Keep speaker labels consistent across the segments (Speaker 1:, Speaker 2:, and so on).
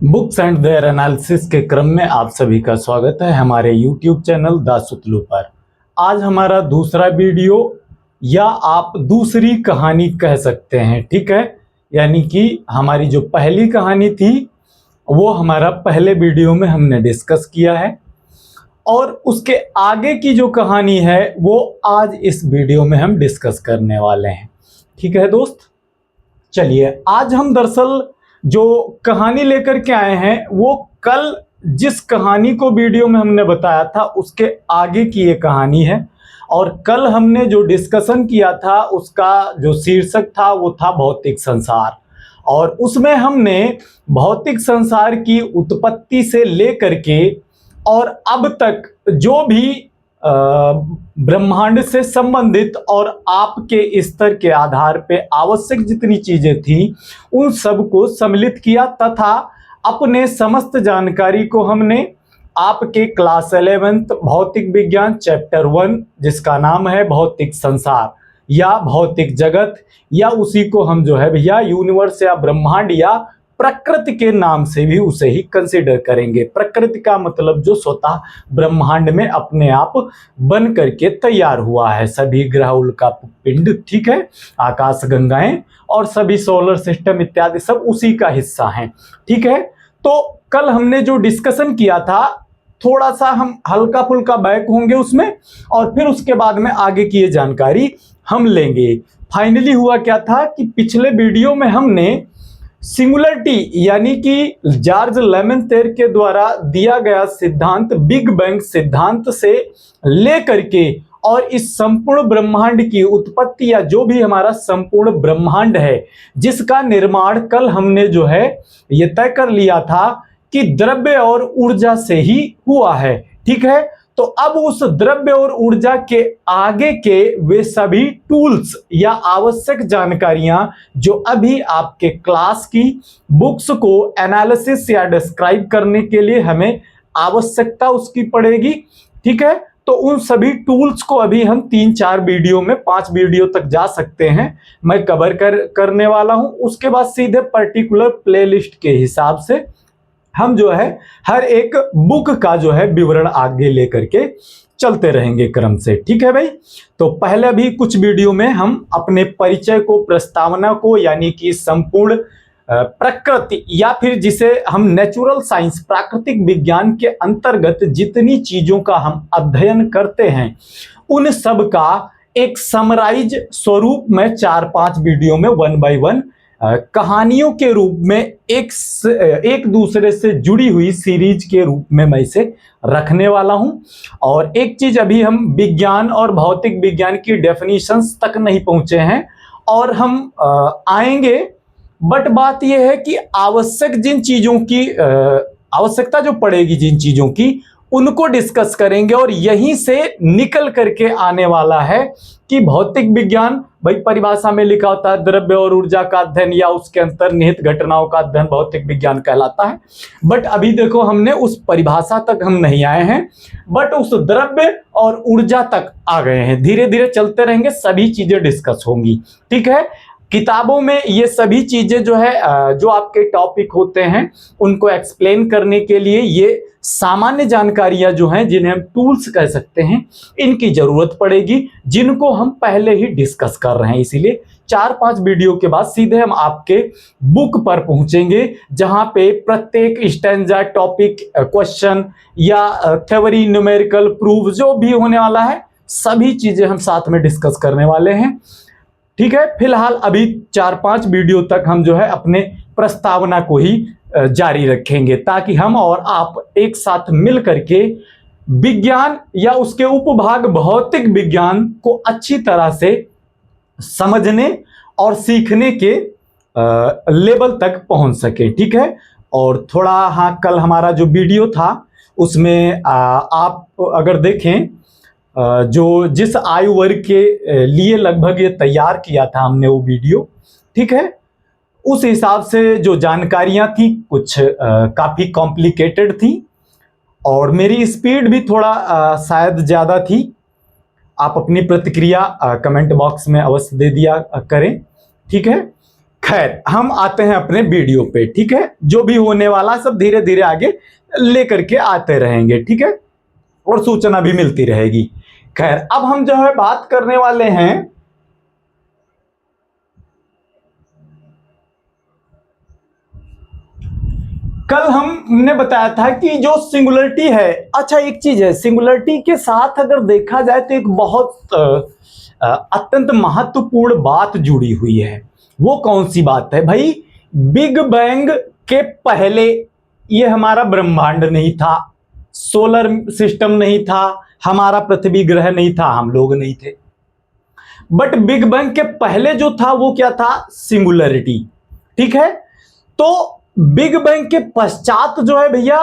Speaker 1: Books and there analysis के क्रम में आप सभी का स्वागत है हमारे YouTube चैनल द सुतलू पर। आज हमारा दूसरा वीडियो या आप दूसरी कहानी कह सकते हैं, ठीक है। यानी कि हमारी जो पहली कहानी थी वो हमारा पहले वीडियो में हमने डिस्कस किया है और उसके आगे की जो कहानी है वो आज इस वीडियो में हम डिस्कस करने वाले हैं, ठीक है दोस्त। चलिए, आज हम दरअसल जो कहानी लेकर के आए हैं वो कल जिस कहानी को वीडियो में हमने बताया था उसके आगे की ये कहानी है। और कल हमने जो डिस्कशन किया था उसका जो शीर्षक था वो था भौतिक संसार, और उसमें हमने भौतिक संसार की उत्पत्ति से लेकर के और अब तक जो भी ब्रह्मांड से संबंधित और आपके स्तर के आधार पे आवश्यक जितनी चीजें थी उन सब को सम्मिलित किया तथा अपने समस्त जानकारी को हमने आपके क्लास 11th भौतिक विज्ञान चैप्टर 1 जिसका नाम है भौतिक संसार या भौतिक जगत, या उसी को हम जो है भैया यूनिवर्स या ब्रह्मांड या प्रकृति के नाम से भी उसे ही कंसीडर करेंगे। प्रकृति का मतलब जो स्वतः ब्रह्मांड में अपने आप बन करके तैयार हुआ है, सभी ग्रह उल्का पिंड, ठीक है, आकाश गंगाएं और सभी सोलर सिस्टम इत्यादि सब उसी का हिस्सा हैं, ठीक है। तो कल हमने जो डिस्कशन किया था थोड़ा सा हम हल्का फुल्का बैक होंगे उसमें और फिर उसके बाद में आगे की ये जानकारी हम लेंगे। फाइनली हुआ क्या था कि पिछले वीडियो में हमने सिंगुलरिटी यानी कि जॉर्ज लेमेंतेर के द्वारा दिया गया सिद्धांत बिग बैंग सिद्धांत से लेकर के और इस संपूर्ण ब्रह्मांड की उत्पत्ति या जो भी हमारा संपूर्ण ब्रह्मांड है जिसका निर्माण कल हमने जो है ये तय कर लिया था कि द्रव्य और ऊर्जा से ही हुआ है, ठीक है। तो अब उस द्रव्य और ऊर्जा के आगे के वे सभी टूल्स या आवश्यक जानकारियां जो अभी आपके क्लास की बुक्स को एनालिसिस या डिस्क्राइब करने के लिए हमें आवश्यकता उसकी पड़ेगी, ठीक है। तो उन सभी टूल्स को अभी हम 3-4 वीडियो में 5 वीडियो तक जा सकते हैं मैं कवर करने वाला हूं। उसके बाद सीधे पर्टिकुलर प्लेलिस्ट के हिसाब से हम जो है हर एक बुक का जो है विवरण आगे लेकर के चलते रहेंगे क्रम से, ठीक है भाई। तो पहले भी कुछ वीडियो में हम अपने परिचय को, प्रस्तावना को, यानी कि संपूर्ण प्रकृति या फिर जिसे हम नेचुरल साइंस प्राकृतिक विज्ञान के अंतर्गत जितनी चीजों का हम अध्ययन करते हैं उन सब का एक समराइज स्वरूप में 4-5 वीडियो में 1 बाय 1 कहानियों के रूप में एक दूसरे से जुड़ी हुई सीरीज के रूप में मैं इसे रखने वाला हूं। और एक चीज, अभी हम विज्ञान और भौतिक विज्ञान की डेफिनेशंस तक नहीं पहुंचे हैं और हम आएंगे, बट बात यह है कि आवश्यक जिन चीजों की आवश्यकता जो पड़ेगी जिन चीजों की उनको डिस्कस करेंगे। और यहीं से निकल करके आने वाला है कि भौतिक विज्ञान भाई परिभाषा में लिखा होता है द्रव्य और ऊर्जा का अध्ययन या उसके अंतर्निहित घटनाओं का अध्ययन भौतिक विज्ञान कहलाता है। बट अभी देखो हमने उस परिभाषा तक हम नहीं आए हैं, बट उस द्रव्य और ऊर्जा तक आ गए हैं। धीरे धीरे चलते रहेंगे, सभी चीजें डिस्कस होंगी, ठीक है। किताबों में ये सभी चीजें जो है जो आपके टॉपिक होते हैं उनको एक्सप्लेन करने के लिए ये सामान्य जानकारियां जो हैं जिन्हें हम टूल्स कह सकते हैं इनकी जरूरत पड़ेगी, जिनको हम पहले ही डिस्कस कर रहे हैं। इसीलिए 4-5 वीडियो के बाद सीधे हम आपके बुक पर पहुंचेंगे जहां पे प्रत्येक स्टैंजा, टॉपिक, क्वेश्चन या थ्योरी, न्यूमेरिकल प्रूफ जो भी होने वाला है सभी चीजें हम साथ में डिस्कस करने वाले हैं, ठीक है। फिलहाल अभी 4-5 वीडियो तक हम जो है अपने प्रस्तावना को ही जारी रखेंगे ताकि हम और आप एक साथ मिल करके विज्ञान या उसके उपभाग भौतिक विज्ञान को अच्छी तरह से समझने और सीखने के लेवल तक पहुंच सके, ठीक है। और थोड़ा हाँ, कल हमारा जो वीडियो था उसमें आप अगर देखें जो जिस आयु वर्ग के लिए लगभग ये तैयार किया था हमने वो वीडियो, ठीक है, उस हिसाब से जो जानकारियां थी कुछ काफी कॉम्प्लिकेटेड थी और मेरी स्पीड भी थोड़ा शायद ज्यादा थी। आप अपनी प्रतिक्रिया कमेंट बॉक्स में अवश्य दे दिया करें, ठीक है। खैर, हम आते हैं अपने वीडियो पे, ठीक है। जो भी होने वाला सब धीरे धीरे आगे लेकर के आते रहेंगे, ठीक है, और सूचना भी मिलती रहेगी। खैर, अब हम जो है बात करने वाले हैं कल हमने बताया था कि जो सिंगुलरिटी है, अच्छा एक चीज है, सिंगुलरिटी के साथ अगर देखा जाए तो एक बहुत अत्यंत महत्वपूर्ण बात जुड़ी हुई है। वो कौन सी बात है भाई? बिग बैंग के पहले ये हमारा ब्रह्मांड नहीं था, सोलर सिस्टम नहीं था, हमारा पृथ्वी ग्रह नहीं था, हम लोग नहीं थे। बट बिग बैंग के पहले जो था वो क्या था? सिंगुलरिटी, ठीक है। तो बिग बैंग के पश्चात जो है भैया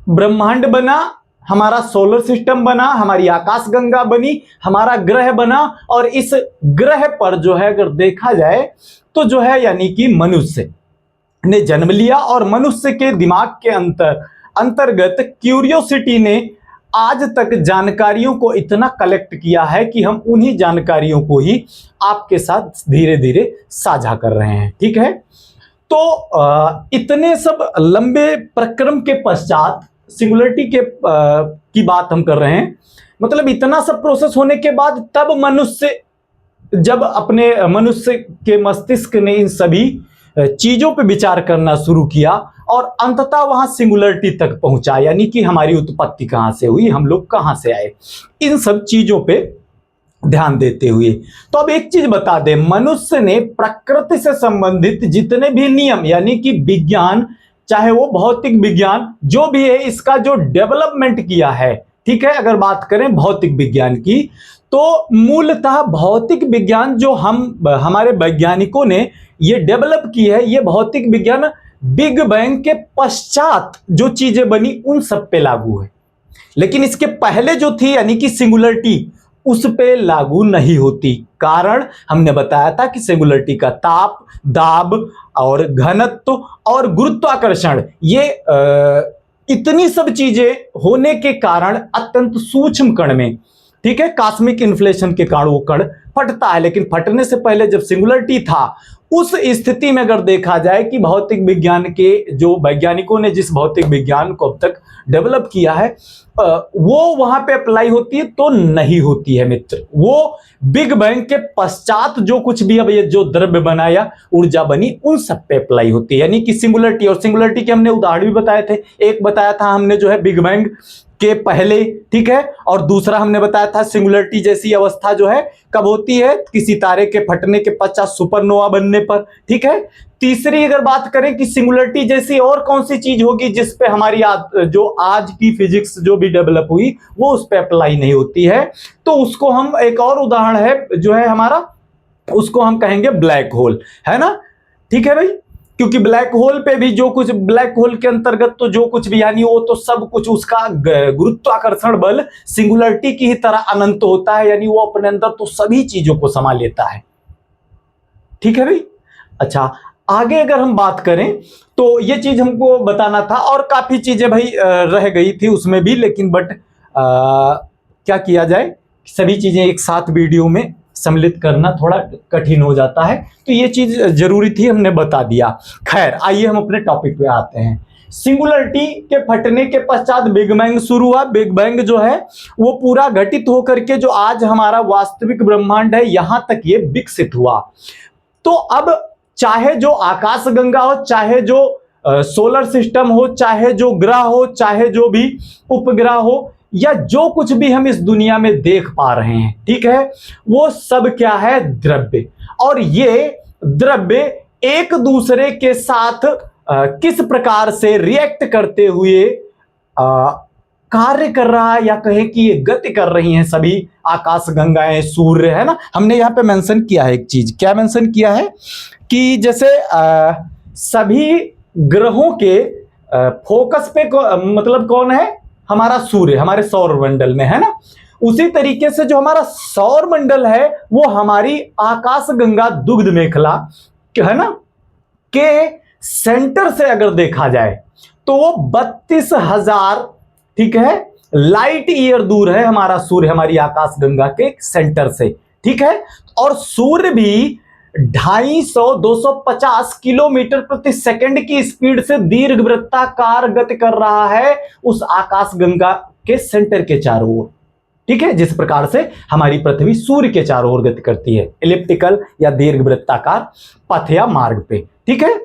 Speaker 1: ब्रह्मांड बना, हमारा सोलर सिस्टम बना, हमारी आकाशगंगा बनी, हमारा ग्रह बना, और इस ग्रह पर जो है अगर देखा जाए तो जो है यानी कि मनुष्य ने जन्म लिया, और मनुष्य के दिमाग के अंतर्गत क्यूरियोसिटी ने आज तक जानकारियों को इतना कलेक्ट किया है कि हम उन्हीं जानकारियों को ही आपके साथ धीरे धीरे साझा कर रहे हैं, ठीक है। तो इतने सब लंबे प्रक्रम के पश्चात सिंगुलरिटी की बात हम कर रहे हैं, मतलब इतना सब प्रोसेस होने के बाद तब मनुष्य के मस्तिष्क ने इन सभी चीजों पे विचार करना शुरू किया, और अंततः वहां सिंगुलरिटी तक पहुंचा, यानी कि हमारी उत्पत्ति कहां से हुई, हम लोग कहां से आए, इन सब चीजों पे ध्यान देते हुए। तो अब एक चीज बता दें, मनुष्य ने प्रकृति से संबंधित जितने भी नियम, यानी कि विज्ञान, चाहे वो भौतिक विज्ञान जो भी है, इसका जो डेवलपमेंट किया है, ठीक है। अगर बात करें भौतिक विज्ञान की, तो मूलतः भौतिक विज्ञान जो हमारे वैज्ञानिकों ने ये डेवलप की है, ये भौतिक विज्ञान बिग बैंग के पश्चात जो चीजें बनी उन सब पे लागू है, लेकिन इसके पहले जो थी यानी कि सिंगुलरिटी, उस पे लागू नहीं होती। कारण हमने बताया था कि सिंगुलरिटी का ताप, दाब और घनत्व और गुरुत्वाकर्षण, ये इतनी सब चीजें होने के कारण अत्यंत सूक्ष्म कण में, ठीक है, कॉस्मिक इन्फ्लेशन के कारण वो कण फटता है। लेकिन फटने से पहले जब सिंगुलरिटी था, उस स्थिति में अगर देखा जाए कि भौतिक विज्ञान के जो वैज्ञानिकों ने जिस भौतिक विज्ञान को अब तक डेवलप किया है, वो वहां पे अप्लाई होती है तो नहीं होती है मित्र। वो बिग बैंग के पश्चात जो कुछ भी अब ये जो द्रव्य बना या ऊर्जा बनी, उन सब पे अप्लाई होती है, यानी कि सिंगुलरिटी। और सिंगुलरिटी के हमने उदाहरण भी बताए थे, एक बताया था हमने जो है बिग बैंग के पहले, ठीक है, और दूसरा हमने बताया था सिंगुलरिटी जैसी अवस्था जो है कब होती है? किसी तारे के फटने के पश्चात सुपरनोवा बनने पर, ठीक है। तीसरी अगर बात करें कि सिंगुलरिटी जैसी और कौन सी चीज होगी जिस पे हमारी जो आज की फिजिक्स जो भी डेवलप हुई वो उस पे अप्लाई नहीं होती है, तो उसको हम, एक और उदाहरण है जो है हमारा, उसको हम कहेंगे ब्लैक होल, है ना, ठीक है भाई। क्योंकि ब्लैक होल पे भी जो कुछ, ब्लैक होल के अंतर्गत तो जो कुछ भी, यानी वो तो सब कुछ, उसका गुरुत्वाकर्षण बल सिंगुलरिटी की ही तरह अनंत होता है, यानी वो अपने अंदर तो सभी चीजों को समा लेता है, ठीक है भाई। अच्छा, आगे अगर हम बात करें तो ये चीज हमको बताना था, और काफी चीजें भाई रह गई थी उसमें भी, लेकिन बट क्या किया जाए, सभी चीजें एक साथ वीडियो में सम्मिलित करना थोड़ा कठिन हो जाता है, तो ये चीज जरूरी थी, हमने बता दिया। खैर, आइए हम अपने टॉपिक पे आते हैं। सिंगुलरिटी के फटने के पश्चात बिग बैंग शुरू हुआ। बिग बैंग जो है वो पूरा घटित होकर के जो आज हमारा वास्तविक ब्रह्मांड है, यहां तक ये विकसित हुआ। तो अब चाहे जो आकाशगंगा हो, चाहे जो सोलर सिस्टम हो, चाहे जो ग्रह हो, चाहे जो भी उपग्रह हो, या जो कुछ भी हम इस दुनिया में देख पा रहे हैं, ठीक है, वो सब क्या है? द्रव्य। और ये द्रव्य एक दूसरे के साथ किस प्रकार से रिएक्ट करते हुए कार्य कर रहा है, या कहे कि ये गति कर रही हैं सभी आकाशगंगाएं, सूर्य, है ना। हमने यहाँ पे मेंशन किया है एक चीज, क्या मेंशन किया है कि जैसे सभी ग्रहों के फोकस पे मतलब कौन है? हमारा सूर्य, हमारे सौर मंडल में, है ना। उसी तरीके से जो हमारा सौर मंडल है वो हमारी आकाशगंगा दुग्ध मेखला, है ना, के सेंटर से अगर देखा जाए तो वो 32,000, ठीक है, लाइट ईयर दूर है हमारा सूर्य, हमारी आकाशगंगा के सेंटर से, ठीक है। और सूर्य भी 250 किलोमीटर प्रति सेकंड की स्पीड से दीर्घवृत्ताकार गति कर रहा है उस आकाशगंगा के सेंटर के चारों ओर। ठीक है, जिस प्रकार से हमारी पृथ्वी सूर्य के चारों ओर गति करती है, इलिप्टिकल या दीर्घवृत्ताकार पथ या मार्ग पे। ठीक है,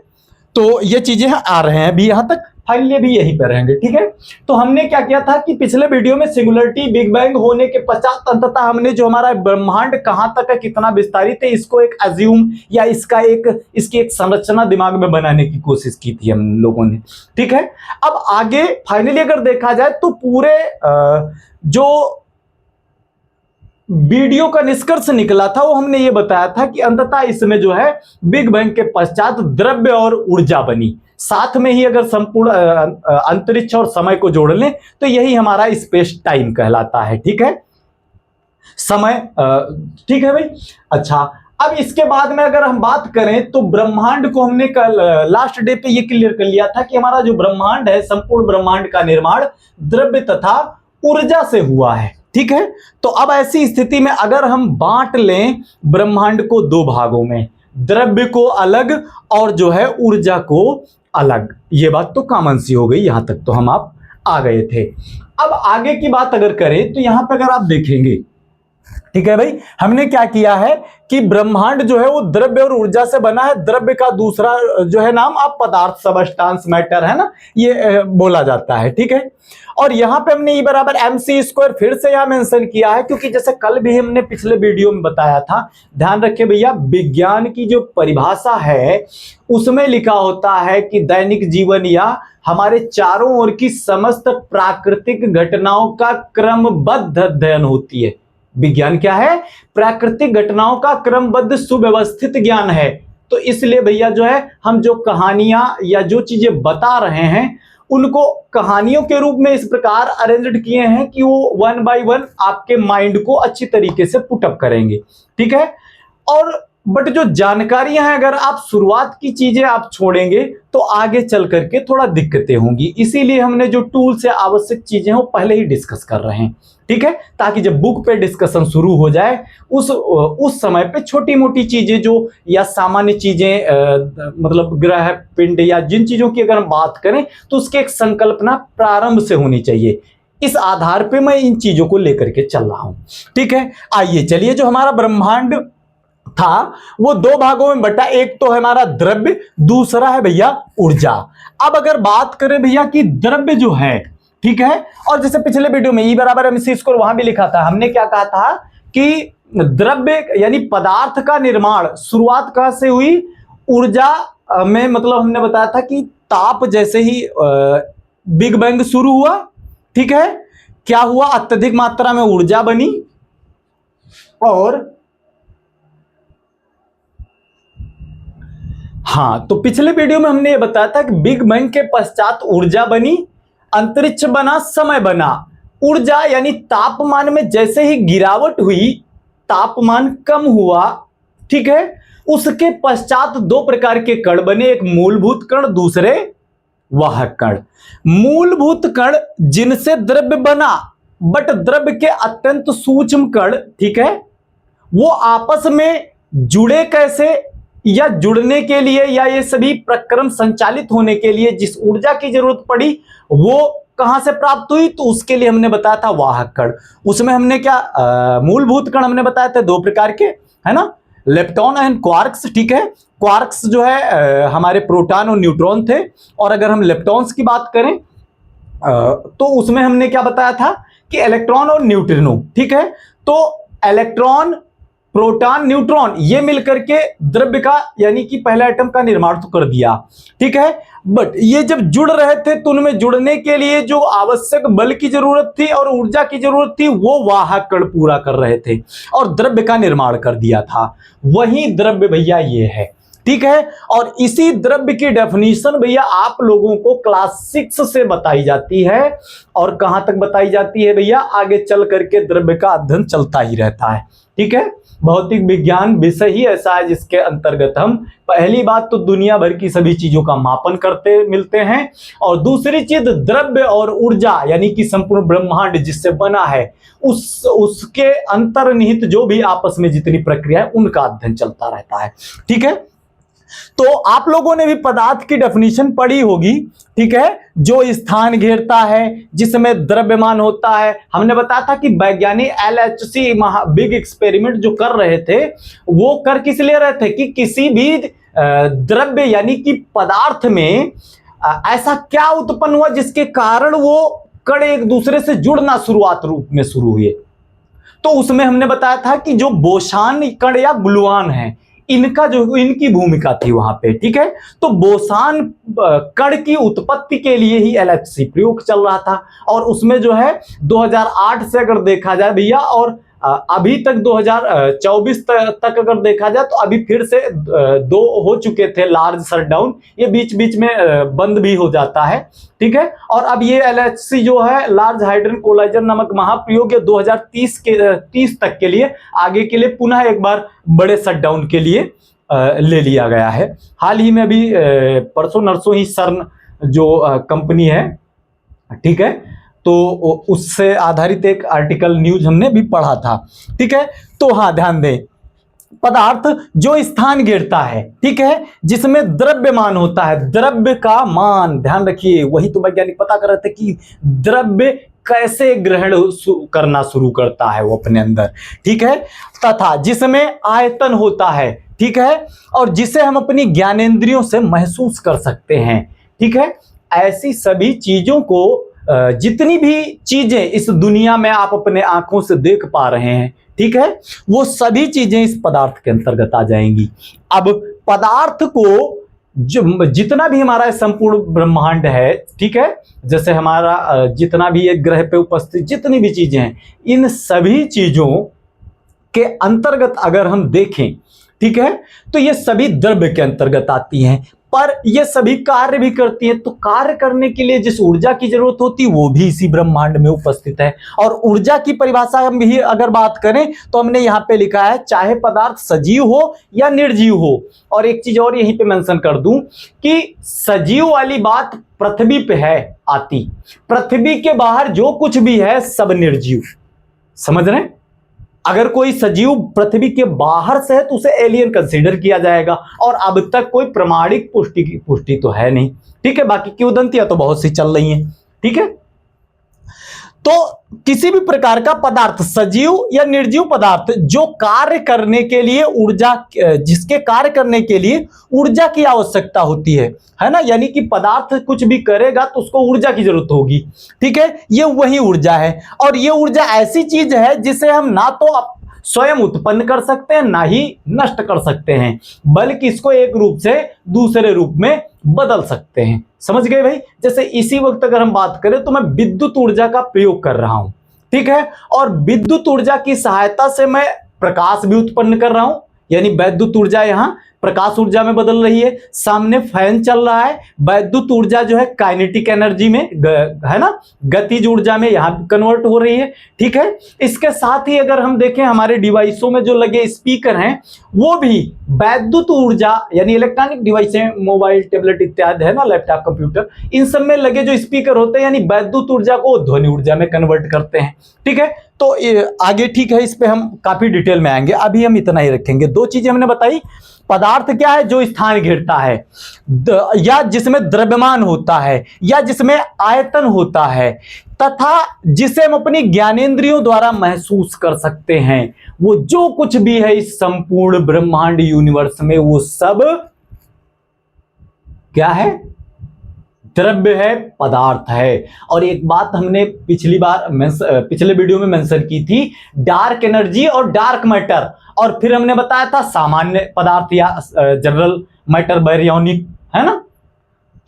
Speaker 1: तो ये चीजें आ रहे हैं अभी यहां तक, फाइनली भी यहीं पर रहेंगे। ठीक है, तो हमने क्या किया था कि पिछले वीडियो में सिंगुलरिटी बिग बैंग होने के पश्चात अंततः हमने जो हमारा ब्रह्मांड कहां तक है, कितना विस्तारित है, इसको एक अज्यूम या इसकी एक संरचना दिमाग में बनाने की कोशिश की थी हम लोगों ने। ठीक है, अब आगे फाइनली अगर देखा जाए तो पूरे जो वीडियो का निष्कर्ष निकला था वो हमने ये बताया था कि अंततः इसमें जो है बिग बैंग के पश्चात द्रव्य और ऊर्जा बनी। साथ में ही अगर संपूर्ण अंतरिक्ष और समय को जोड़ लें तो यही हमारा स्पेस टाइम कहलाता है। ठीक है, समय। ठीक है भाई। अच्छा, अब इसके बाद में अगर हम बात करें तो ब्रह्मांड को हमने कल लास्ट डे पे ये क्लियर कर लिया था कि हमारा जो ब्रह्मांड है, संपूर्ण ब्रह्मांड का निर्माण द्रव्य तथा ऊर्जा से हुआ है। ठीक है, तो अब ऐसी स्थिति में अगर हम बांट लें ब्रह्मांड को दो भागों में, द्रव्य को अलग और जो है ऊर्जा को अलग, ये बात तो कॉमन सी हो गई, यहां तक तो हम आप आ गए थे। अब आगे की बात अगर करें तो यहां पर अगर आप देखेंगे, ठीक है भाई, हमने क्या किया है कि ब्रह्मांड जो है वो द्रव्य और ऊर्जा से बना है। द्रव्य का दूसरा जो है नाम आप पदार्थ, सबस्टांस, मैटर है ना, ये बोला जाता है। ठीक है, और यहां पे हमने E बराबर mc² फिर से यहां मेंशन किया है क्योंकि जैसे कल भी हमने पिछले वीडियो में बताया था, ध्यान रखिए भैया, विज्ञान की जो परिभाषा है उसमें लिखा होता है कि दैनिक जीवन या हमारे चारों ओर की समस्त प्राकृतिक घटनाओं का क्रमबद्ध अध्ययन होती है। विज्ञान क्या है? प्राकृतिक घटनाओं का क्रमबद्ध सुव्यवस्थित ज्ञान है। तो इसलिए भैया जो है हम जो कहानियां या जो चीजें बता रहे हैं उनको कहानियों के रूप में इस प्रकार अरेंज्ड किए हैं कि वो 1 बाय 1 आपके माइंड को अच्छी तरीके से पुटअप करेंगे। ठीक है, और बट जो जानकारियां हैं अगर आप शुरुआत की चीजें आप छोड़ेंगे तो आगे चल करके थोड़ा दिक्कतें होंगी, इसीलिए हमने जो टूल्स या आवश्यक चीजें हैं वो पहले ही डिस्कस कर रहे हैं। ठीक है, ताकि जब बुक पे डिस्कशन शुरू हो जाए उस समय पे छोटी मोटी चीजें जो या सामान्य चीजें मतलब ग्रह पिंड या जिन चीजों की अगर हम बात करें तो उसकी एक संकल्पना प्रारंभ से होनी चाहिए। इस आधार पे मैं इन चीजों को लेकर के चल रहा हूं। ठीक है, आइए चलिए, जो हमारा ब्रह्मांड था वो दो भागों में बटा, एक तो है हमारा द्रव्य, दूसरा है भैया ऊर्जा। अब अगर बात करें भैया कि द्रव्य जो है, ठीक है, और जैसे पिछले वीडियो में E बराबर mc² वहां भी लिखा था, हमने क्या कहा था कि द्रव्य यानी पदार्थ का निर्माण शुरुआत कहां से हुई? ऊर्जा में, मतलब हमने बताया था कि ताप जैसे ही बिग बैंग शुरू हुआ, ठीक है, क्या हुआ? अत्यधिक मात्रा में ऊर्जा बनी और हाँ, तो पिछले वीडियो में हमने ये बताया था कि बिग बैंग के पश्चात ऊर्जा बनी, अंतरिक्ष बना, समय बना। ऊर्जा यानी तापमान में जैसे ही गिरावट हुई, तापमान कम हुआ, ठीक है, उसके पश्चात दो प्रकार के कण बने, एक मूलभूत कण, दूसरे वाहक कण। मूलभूत कण जिनसे द्रव्य बना, बट द्रव्य के अत्यंत सूक्ष्म कण, ठीक है, वो आपस में जुड़े कैसे, या जुड़ने के लिए या ये सभी प्रक्रम संचालित होने के लिए जिस ऊर्जा की जरूरत पड़ी वो कहां से प्राप्त हुई? तो उसके लिए हमने बताया था वाहक कण। उसमें हमने क्या मूलभूत कण हमने बताया था दो प्रकार के, है ना, लेप्टॉन एंड क्वार्क्स। ठीक है, क्वार्क्स जो है हमारे प्रोटॉन और न्यूट्रॉन थे, और अगर हम लेप्टॉन्स की बात करें तो उसमें हमने क्या बताया था कि इलेक्ट्रॉन और न्यूट्रिनो। ठीक है, तो इलेक्ट्रॉन, प्रोटॉन, न्यूट्रॉन ये मिलकर के द्रव्य का यानी कि पहले एटम का निर्माण तो कर दिया। ठीक है, बट ये जब जुड़ रहे थे तो उनमें जुड़ने के लिए जो आवश्यक बल की जरूरत थी और ऊर्जा की जरूरत थी वो वाहक कण पूरा कर रहे थे और द्रव्य का निर्माण कर दिया था। वही द्रव्य भैया ये है। ठीक है। और इसी द्रव्य की डेफिनेशन भैया आप लोगों को क्लास 6 से बताई जाती है। और कहां तक बताई जाती है भैया? आगे चल करके द्रव्य का अध्ययन चलता ही रहता है, ठीक है। भौतिक विज्ञान विषय ही ऐसा है जिसके अंतर्गत हम पहली बात तो दुनिया भर की सभी चीजों का मापन करते मिलते हैं, और दूसरी चीज द्रव्य और ऊर्जा यानी कि संपूर्ण ब्रह्मांड जिससे बना है उसके अंतर्निहित जो भी आपस में जितनी प्रक्रिया है उनका अध्ययन चलता रहता है, ठीक है। तो आप लोगों ने भी पदार्थ की डेफिनेशन पढ़ी होगी, ठीक है। जो स्थान घेरता है, जिसमें द्रव्यमान होता है। हमने बताया था कि वैज्ञानिक LHC बिग एक्सपेरिमेंट जो कर रहे थे वो कर किस लिए रहे थे कि किसी भी द्रव्य यानी कि पदार्थ में ऐसा क्या उत्पन्न हुआ जिसके कारण वो कण एक दूसरे से जुड़ना शुरुआत रूप में शुरू हुए। तो उसमें हमने बताया था कि जो बोसान कण या ग्लूऑन है इनकी भूमिका थी वहां पे, ठीक है। तो बोसान कण की उत्पत्ति के लिए ही LHC प्रयोग चल रहा था, और उसमें जो है 2008 से अगर देखा जाए भैया और अभी तक 2024 तक अगर देखा जाए तो अभी फिर से 2 हो चुके थे लार्ज शटडाउन, ये बीच बीच में बंद भी हो जाता है, ठीक है। और अब ये LHC जो है लार्ज हाइड्रोजन कोलाइजर नामक महाप्रयोग 2030 तक के लिए आगे के लिए पुनः एक बार बड़े शटडाउन के लिए ले लिया गया है। हाल ही में अभी परसों नरसों ही सर्न जो कंपनी है, ठीक है, तो उससे आधारित एक आर्टिकल न्यूज हमने भी पढ़ा था, ठीक है। तो हाँ ध्यान दें, पदार्थ जो स्थान घेरता है, ठीक है, जिसमें द्रव्यमान होता है, द्रव्य का मान ध्यान रखिए, वही तो वैज्ञानिक पता कर रहे थे कि द्रव्य कैसे ग्रहण करना शुरू करता है वो अपने अंदर, ठीक है, तथा जिसमें आयतन होता है, ठीक है, और जिसे हम अपनी ज्ञानेंद्रियों से महसूस कर सकते हैं, ठीक है। ऐसी सभी चीजों को जितनी भी चीजें इस दुनिया में आप अपने आंखों से देख पा रहे हैं, ठीक है, वो सभी चीजें इस पदार्थ के अंतर्गत आ जाएंगी। अब पदार्थ को जो जितना भी हमारा संपूर्ण ब्रह्मांड है, ठीक है, जैसे हमारा जितना भी एक ग्रह पे उपस्थित जितनी भी चीजें हैं, इन सभी चीजों के अंतर्गत अगर हम देखें, ठीक है, तो ये सभी द्रव्य के अंतर्गत आती हैं, पर ये सभी कार्य भी करती है। तो कार्य करने के लिए जिस ऊर्जा की जरूरत होती है वो भी इसी ब्रह्मांड में उपस्थित है। और ऊर्जा की परिभाषा हम भी अगर बात करें तो हमने यहाँ पे लिखा है चाहे पदार्थ सजीव हो या निर्जीव हो। और एक चीज और यहीं पे मेंशन कर दूं कि सजीव वाली बात पृथ्वी पे है आती, पृथ्वी के बाहर जो कुछ भी है सब निर्जीव, समझ रहे हैं। अगर कोई सजीव पृथ्वी के बाहर से है तो उसे एलियन कंसीडर किया जाएगा, और अब तक कोई प्रमाणिक पुष्टि तो है नहीं, ठीक है। बाकी की उदंतियां तो बहुत सी चल रही हैं, ठीक है। तो किसी भी प्रकार का पदार्थ सजीव या निर्जीव पदार्थ जो कार्य करने के लिए ऊर्जा, जिसके कार्य करने के लिए ऊर्जा की आवश्यकता होती है ना, यानी कि पदार्थ कुछ भी करेगा तो उसको ऊर्जा की जरूरत होगी, ठीक है, ये वही ऊर्जा है। और ये ऊर्जा ऐसी चीज है जिसे हम ना तो स्वयं उत्पन्न कर सकते हैं ना ही नष्ट कर सकते हैं, बल्कि इसको एक रूप से दूसरे रूप में बदल सकते हैं। समझ गए भाई। जैसे इसी वक्त अगर हम बात करें तो मैं विद्युत ऊर्जा का प्रयोग कर रहा हूं, ठीक है, और विद्युत ऊर्जा की सहायता से मैं प्रकाश भी उत्पन्न कर रहा हूं, यानी वैद्युत ऊर्जा यहां प्रकाश ऊर्जा में बदल रही है। सामने फैन चल रहा है, वैद्युत ऊर्जा जो है काइनेटिक एनर्जी में है ना, गतिज ऊर्जा में यहां कन्वर्ट हो रही है, ठीक है। इसके साथ ही अगर हम देखें हमारे डिवाइसों में जो लगे स्पीकर हैं वो भी वैद्युत ऊर्जा यानी इलेक्ट्रॉनिक डिवाइस है, मोबाइल टैबलेट इत्यादि है ना, लैपटॉप कंप्यूटर, इन सब में लगे जो स्पीकर होते हैं यानी वैद्युत ऊर्जा को ध्वनि ऊर्जा में कन्वर्ट करते हैं, ठीक है। तो आगे ठीक है, इस पे हम काफी डिटेल में आएंगे, अभी हम इतना ही रखेंगे। 2 चीजें हमने बताई, पदार्थ क्या है जो स्थान घेरता है या जिसमें द्रव्यमान होता है या जिसमें आयतन होता है, तथा जिसे हम अपनी ज्ञानेंद्रियों द्वारा महसूस कर सकते हैं। वो जो कुछ भी है इस संपूर्ण ब्रह्मांड यूनिवर्स में वो सब क्या है? द्रव्य है, पदार्थ है। और एक बात हमने पिछले वीडियो में मेंशन की थी, डार्क एनर्जी और डार्क मैटर, और फिर हमने बताया था सामान्य पदार्थ या जनरल मैटर बारियोनिक, है ना।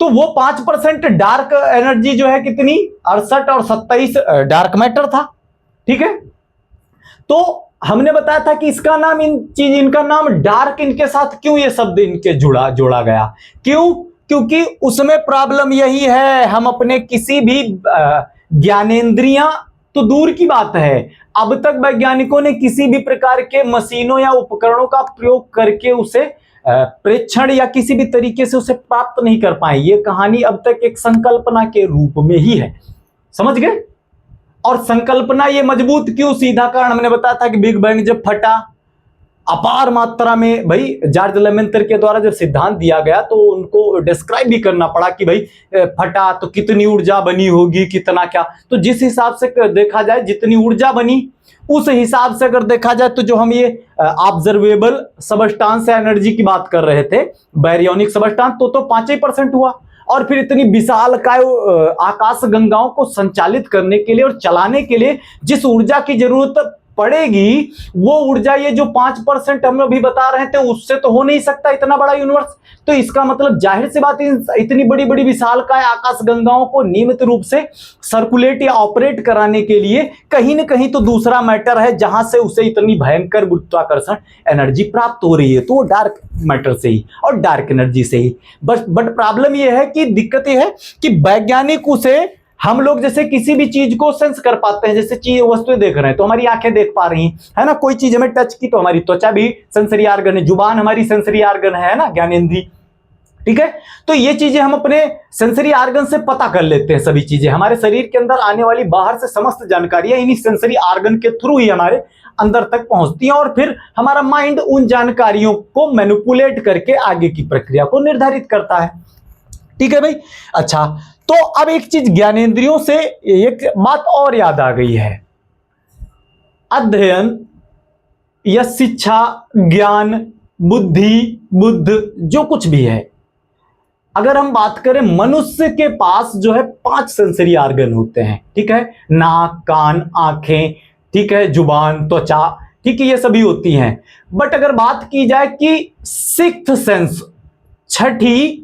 Speaker 1: तो वो 5% डार्क एनर्जी जो है कितनी 68 और 27 डार्क मैटर था, ठीक है। तो हमने बताया था कि इसका नाम इनका नाम डार्क इनके साथ क्यों ये शब्द इनके जोड़ा गया, क्यों? क्योंकि उसमें प्रॉब्लम यही है, हम अपने किसी भी ज्ञानेंद्रियां तो दूर की बात है, अब तक वैज्ञानिकों ने किसी भी प्रकार के मशीनों या उपकरणों का प्रयोग करके उसे प्रेक्षण या किसी भी तरीके से उसे प्राप्त नहीं कर पाए। ये कहानी अब तक एक संकल्पना के रूप में ही है, समझ गए? और संकल्पना ये मजबूत क्यों? सीधा कारण हमने बताया था कि बिग बैंग जब फटा, अपार मात्रा में, भाई जॉर्ज लेमेंतर के द्वारा जब सिद्धांत दिया गया तो उनको डिस्क्राइब भी करना पड़ा कि भाई फटा तो कितनी ऊर्जा बनी होगी, कितना क्या। तो जिस हिसाब से देखा जाए, जितनी ऊर्जा बनी उस हिसाब से अगर देखा जाए तो जो हम ये ऑब्जर्वेबल सबस्टांस एनर्जी की बात कर रहे थे, बैरियोनिक सबस्टांस, तो 5% हुआ। और फिर इतनी विशालकाय आकाश गंगाओं को संचालित करने के लिए और चलाने के लिए जिस ऊर्जा की जरूरत पड़ेगी, वो ऊर्जा ये जो 5% हम अभी बता रहे थे उससे तो हो नहीं सकता इतना बड़ा यूनिवर्स। तो इसका मतलब जाहिर सी बात है, इतनी बड़ी बड़ी विशालकाय आकाश गंगाओं को नियमित रूप से सर्कुलेट या ऑपरेट कराने के लिए कहीं ना कहीं तो दूसरा मैटर है जहां से उसे इतनी भयंकर गुरुत्वाकर्षण एनर्जी प्राप्त हो रही है, तो वो डार्क मैटर से ही और डार्क एनर्जी से ही। बट प्रॉब्लम यह है कि दिक्कत यह है कि वैज्ञानिक उसे, हम लोग जैसे किसी भी चीज को सेंस कर पाते हैं, जैसे चीज वस्तुएं देख रहे हैं तो हमारी आंखें देख पा रही हैं, है ना, कोई चीज हमें टच की तो हमारी त्वचा भी सेंसरी आर्गन है, जुबान हमारी सेंसरी आर्गन है ना, ज्ञानेंद्रिय, ठीक है। तो ये चीजें हम अपने सेंसरी आर्गन से पता कर लेते हैं, सभी चीजें हमारे शरीर के अंदर आने वाली बाहर से समस्त जानकारियां इन्हीं सेंसरी आर्गन के थ्रू ही हमारे अंदर तक पहुंचती हैं और फिर हमारा माइंड उन जानकारियों को मैनिपुलेट करके आगे की प्रक्रिया को निर्धारित करता है, ठीक है भाई। अच्छा, तो अब एक चीज ज्ञानेंद्रियों से एक बात और याद आ गई है, अध्ययन या शिक्षा, ज्ञान, बुद्धि, बुद्ध, जो कुछ भी है, अगर हम बात करें, मनुष्य के पास जो है 5 सेंसरी आर्गन होते हैं, ठीक है, नाक, कान, आंखें, ठीक है, जुबान, त्वचा, ठीक है, ये सभी होती हैं। बट अगर बात की जाए कि सिक्स्थ सेंस, छठी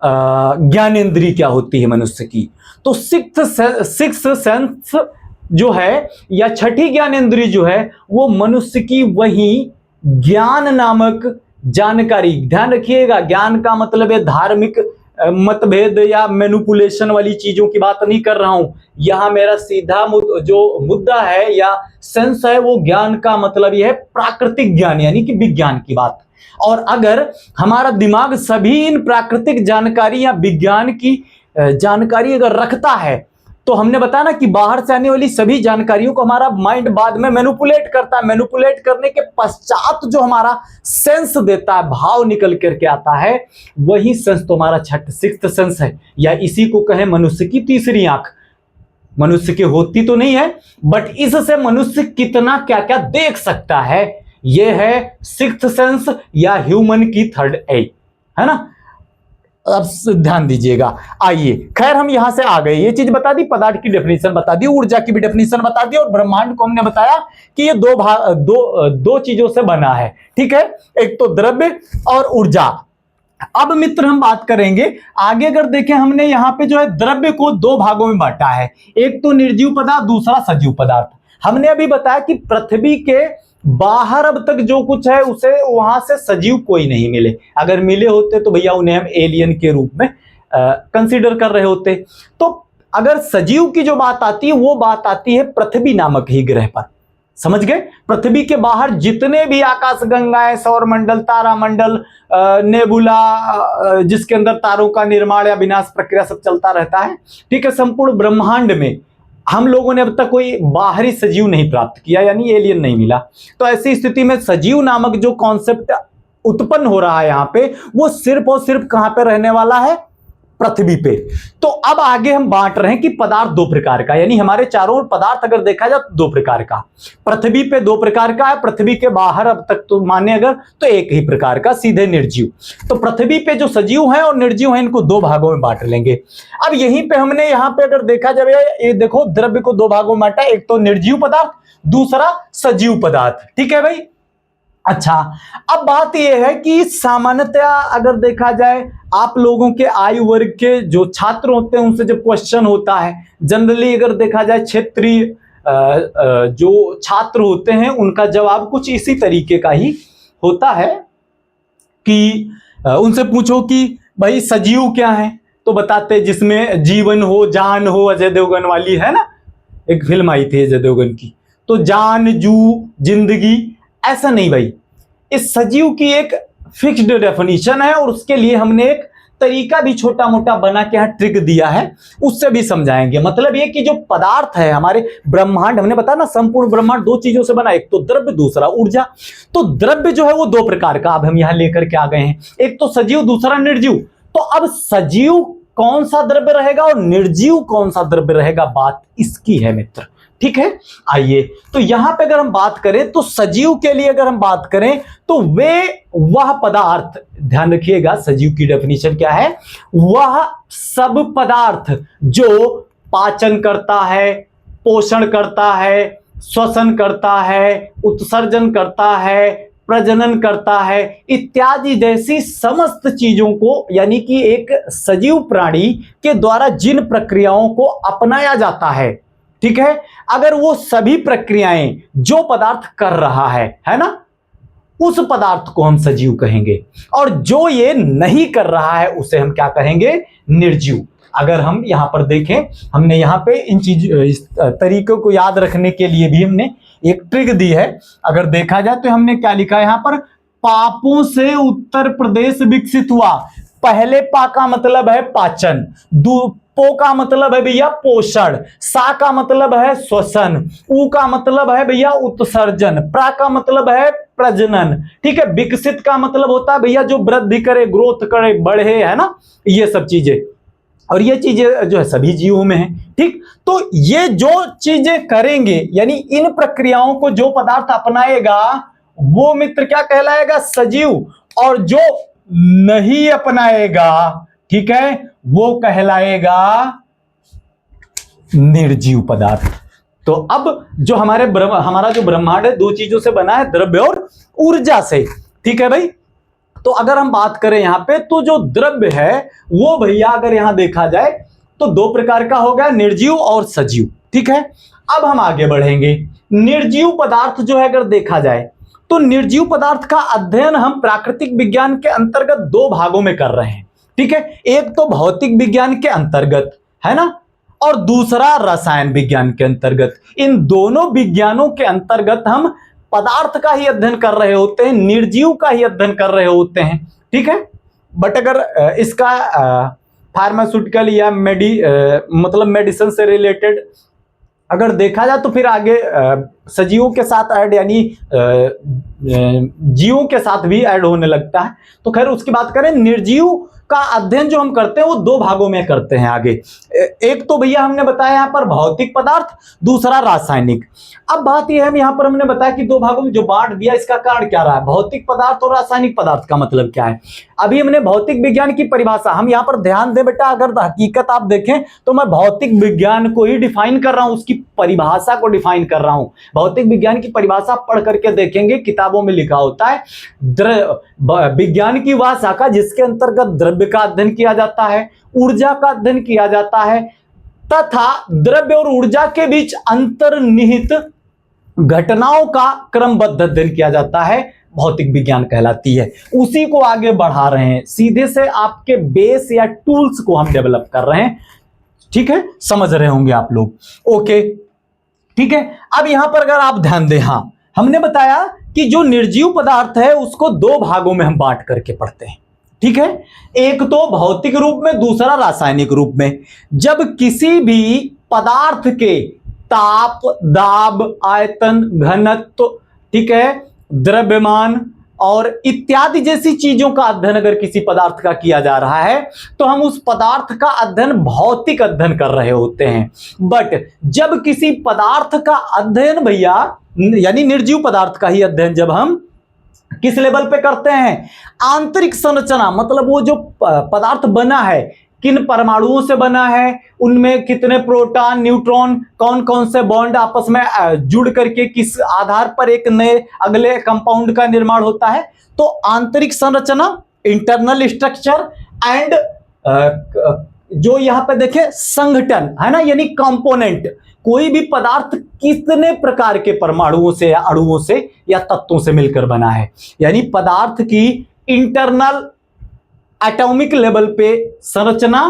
Speaker 1: ज्ञानेंद्रिय क्या होती है मनुष्य की, तो सिक्स्थ सेंस जो है या छठी ज्ञानेंद्रिय जो है वो मनुष्य की वही ज्ञान नामक जानकारी, ध्यान रखिएगा, ज्ञान का मतलब है धार्मिक मतभेद या मैनिपुलेशन वाली चीजों की बात नहीं कर रहा हूं। यहां मेरा सीधा जो मुद्दा है या सेंस है, वो ज्ञान का मतलब यह है प्राकृतिक ज्ञान यानी कि विज्ञान की बात। और अगर हमारा दिमाग सभी इन प्राकृतिक जानकारी या विज्ञान की जानकारी अगर रखता है, तो हमने बताया ना कि बाहर से आने वाली सभी जानकारियों को हमारा माइंड बाद में मैनिपुलेट करता है। मैनिपुलेट करने के पश्चात जो हमारा सेंस देता है, भाव निकल करके आता है, वही सेंस तो हमारा सिक्स्थ सेंस है, या इसी को कहें मनुष्य की तीसरी आंख। मनुष्य की होती तो नहीं है, बट इससे मनुष्य कितना क्या क्या देख सकता है, यह है सिक्स्थ सेंस या ह्यूमन की थर्ड आई, है ना। अब ध्यान दीजिएगा। आइए, खैर हम यहां से आ गए, ये चीज बता दी, पदार्थ की डेफिनेशन बता दी, ऊर्जा की भी डेफिनेशन बता दी, और ब्रह्मांड को हमने बताया कि ये दो चीजों से बना है, ठीक है, एक तो द्रव्य और ऊर्जा। अब मित्र हम बात करेंगे आगे, अगर देखें हमने यहां पे जो है द्रव्य को 2 भागों में बांटा है, एक तो निर्जीव पदार्थ, दूसरा सजीव पदार्थ। हमने अभी बताया कि पृथ्वी के बाहर अब तक जो कुछ है उसे वहां से सजीव कोई नहीं मिले, अगर मिले होते तो भैया उन्हें हम एलियन के रूप में कंसीडर कर रहे होते। तो अगर सजीव की जो बात आती है वो बात आती है पृथ्वी नामक ही ग्रह पर, समझ गए। पृथ्वी के बाहर जितने भी आकाश गंगाएं, सौर मंडल, तारा मंडल, नेबुला, जिसके अंदर तारों का निर्माण या विनाश प्रक्रिया सब चलता रहता है, ठीक है, संपूर्ण ब्रह्मांड में हम लोगों ने अब तक कोई बाहरी सजीव नहीं प्राप्त किया, यानी एलियन नहीं मिला। तो ऐसी स्थिति में सजीव नामक जो कॉन्सेप्ट उत्पन्न हो रहा है यहां पे, वो सिर्फ और सिर्फ कहां पे रहने वाला है, पृथ्वी पे। तो अब आगे हम बांट रहे हैं कि पदार्थ 2 प्रकार का, यानी हमारे चारों ओर पदार्थ अगर देखा जाए तो 2 प्रकार का, पृथ्वी पे 2 प्रकार का है, पृथ्वी के बाहर अब तक तो माने अगर तो एक ही प्रकार का, सीधे निर्जीव। तो पृथ्वी पे जो सजीव है और निर्जीव है, इनको 2 भागों में बांट लेंगे। अब यहीं पे हमने यहां पे अगर देखा जाए, ये देखो द्रव्य को 2 भागों में बांटा, एक तो निर्जीव पदार्थ, दूसरा सजीव पदार्थ, ठीक है भाई। अच्छा, अब बात यह है कि सामान्यतया अगर देखा जाए, आप लोगों के आयु वर्ग के जो छात्र होते हैं उनसे जब क्वेश्चन होता है, जनरली अगर देखा जाए क्षेत्रीय जो छात्र होते हैं उनका जवाब कुछ इसी तरीके का ही होता है कि उनसे पूछो कि भाई सजीव क्या है, तो बताते जिसमें जीवन हो, जान हो, अजय देवगन वाली है ना, एक फिल्म आई थी अजय देवगन की, तो जान, जू, जिंदगी, ऐसा नहीं भाई। इस सजीव की एक फिक्स्ड डेफिनेशन है और उसके लिए हमने एक तरीका भी छोटा मोटा बना के यहाँ ट्रिक दिया है, उससे भी समझाएंगे। मतलब ये कि जो पदार्थ है हमारे ब्रह्मांड, हमने बताया ना संपूर्ण ब्रह्मांड दो चीजों से बना, एक तो द्रव्य, दूसरा ऊर्जा। तो द्रव्य जो है वो दो प्रकार का अब हम यहाँ लेकर के आ गए हैं, एक तो सजीव, दूसरा निर्जीव। तो अब सजीव कौन सा द्रव्य रहेगा और निर्जीव कौन सा द्रव्य रहेगा, बात इसकी है मित्र। ठीक है, आइए तो यहां पे अगर हम बात करें तो सजीव के लिए अगर हम बात करें तो वह पदार्थ, ध्यान रखिएगा सजीव की डेफिनेशन क्या है, वह सब पदार्थ जो पाचन करता है, पोषण करता है, श्वसन करता है, उत्सर्जन करता है, प्रजनन करता है, इत्यादि जैसी समस्त चीजों को, यानी कि एक सजीव प्राणी के द्वारा जिन प्रक्रियाओं को अपनाया जाता है, ठीक है, अगर वो सभी प्रक्रियाएं जो पदार्थ कर रहा है ना, उस पदार्थ को हम सजीव कहेंगे। और जो ये नहीं कर रहा है उसे हम क्या कहेंगे, निर्जीव। अगर हम यहां पर देखें, हमने यहां पे इन इस तरीकों को याद रखने के लिए भी हमने एक ट्रिक दी है। अगर देखा जाए तो हमने क्या लिखा है यहां पर, पापों से उत्तर प्रदेश विकसित हुआ। पहले पा का मतलब है पाचन, पो का मतलब है भैया पोषण, सा का मतलब है श्वसन, उ का मतलब है भैया उत्सर्जन, प्रा का मतलब है प्रजनन। ठीक है, विकसित का मतलब होता है भैया जो वृद्धि करे, ग्रोथ करे, बढ़े, है ना, ये सब चीजें। और ये चीजें जो है सभी जीवों में है। ठीक, तो ये जो चीजें करेंगे, यानी इन प्रक्रियाओं को जो पदार्थ अपनाएगा वो मित्र क्या कहलाएगा, सजीव। और जो नहीं अपनाएगा, ठीक है, वो कहलाएगा निर्जीव पदार्थ। तो अब जो हमारा जो ब्रह्मांड है दो चीजों से बना है, द्रव्य और ऊर्जा से। ठीक है भाई, तो अगर हम बात करें यहां पे तो जो द्रव्य है वो भैया अगर यहां देखा जाए तो दो प्रकार का हो गया, निर्जीव और सजीव। ठीक है, अब हम आगे बढ़ेंगे। निर्जीव पदार्थ जो है अगर देखा जाए तो निर्जीव पदार्थ का अध्ययन हम प्राकृतिक विज्ञान के अंतर्गत दो भागों में कर रहे हैं। ठीक है, एक तो भौतिक विज्ञान के अंतर्गत, है ना, और दूसरा रसायन विज्ञान के अंतर्गत। इन दोनों विज्ञानों के अंतर्गत हम पदार्थ का ही अध्ययन कर रहे होते हैं, निर्जीव का ही अध्ययन कर रहे होते हैं। ठीक है, बट अगर इसका फार्मास्यूटिकल या मतलब मेडिसिन से रिलेटेड अगर देखा जाए तो फिर आगे सजीवों के साथ ऐड, यानी जीवों के साथ भी ऐड होने लगता है। तो खैर उसकी बात करें, निर्जीव का अध्ययन जो हम करते हैं वो दो भागों में करते हैं आगे। एक तो भैया हमने बताया यहाँ पर भौतिक पदार्थ, दूसरा रासायनिक। अब बात यह है, यहाँ पर हमने बताया कि दो भागों में जो बांट दिया, इसका कारण क्या रहा है, भौतिक पदार्थ और रासायनिक पदार्थ का मतलब क्या है। अभी हमने भौतिक विज्ञान की परिभाषा, हम यहाँ पर ध्यान दें बेटा, अगर हकीकत आप देखें तो मैं भौतिक विज्ञान को ही डिफाइन कर रहा हूं, उसकी परिभाषा को डिफाइन कर रहा हूं। भौतिक विज्ञान की परिभाषा पढ़ करके देखेंगे, किताबों में लिखा होता है विज्ञान की वह शाखा जिसके अंतर्गत द्रव्य का अध्ययन किया जाता है, ऊर्जा का अध्ययन किया जाता है तथा द्रव्य और ऊर्जा के बीच अंतर्निहित घटनाओं का क्रमबद्ध अध्ययन किया जाता है, भौतिक विज्ञान कहलाती है। उसी को आगे बढ़ा रहे हैं, सीधे से आपके बेस या टूल्स को हम डेवलप कर रहे हैं। ठीक है, समझ रहे होंगे आप लोग। ओके, ठीक है, अब यहां पर अगर आप ध्यान दें, हाँ हमने बताया कि जो निर्जीव पदार्थ है उसको दो भागों में हम बांट करके पढ़ते हैं। ठीक है, एक तो भौतिक रूप में, दूसरा रासायनिक रूप में। जब किसी भी पदार्थ के ताप, दाब, आयतन, घनत्व, ठीक है, द्रव्यमान और इत्यादि जैसी चीजों का अध्ययन अगर किसी पदार्थ का किया जा रहा है तो हम उस पदार्थ का अध्ययन भौतिक अध्ययन कर रहे होते हैं। बट जब किसी पदार्थ का अध्ययन भैया, यानी निर्जीव पदार्थ का ही अध्ययन जब हम किस लेवल पे करते हैं, आंतरिक संरचना, मतलब वो जो पदार्थ बना है किन परमाणुओं से बना है, उनमें कितने प्रोटॉन, न्यूट्रॉन, कौन कौन से बॉन्ड आपस में जुड़ करके किस आधार पर एक नए अगले कंपाउंड का निर्माण होता है। तो आंतरिक संरचना, इंटरनल स्ट्रक्चर एंड जो यहाँ पे देखे संघटन है ना, यानी कंपोनेंट, कोई भी पदार्थ कितने प्रकार के परमाणुओं से या अणुओं से या तत्वों से मिलकर बना है, यानी पदार्थ की इंटरनल एटॉमिक लेवल पे संरचना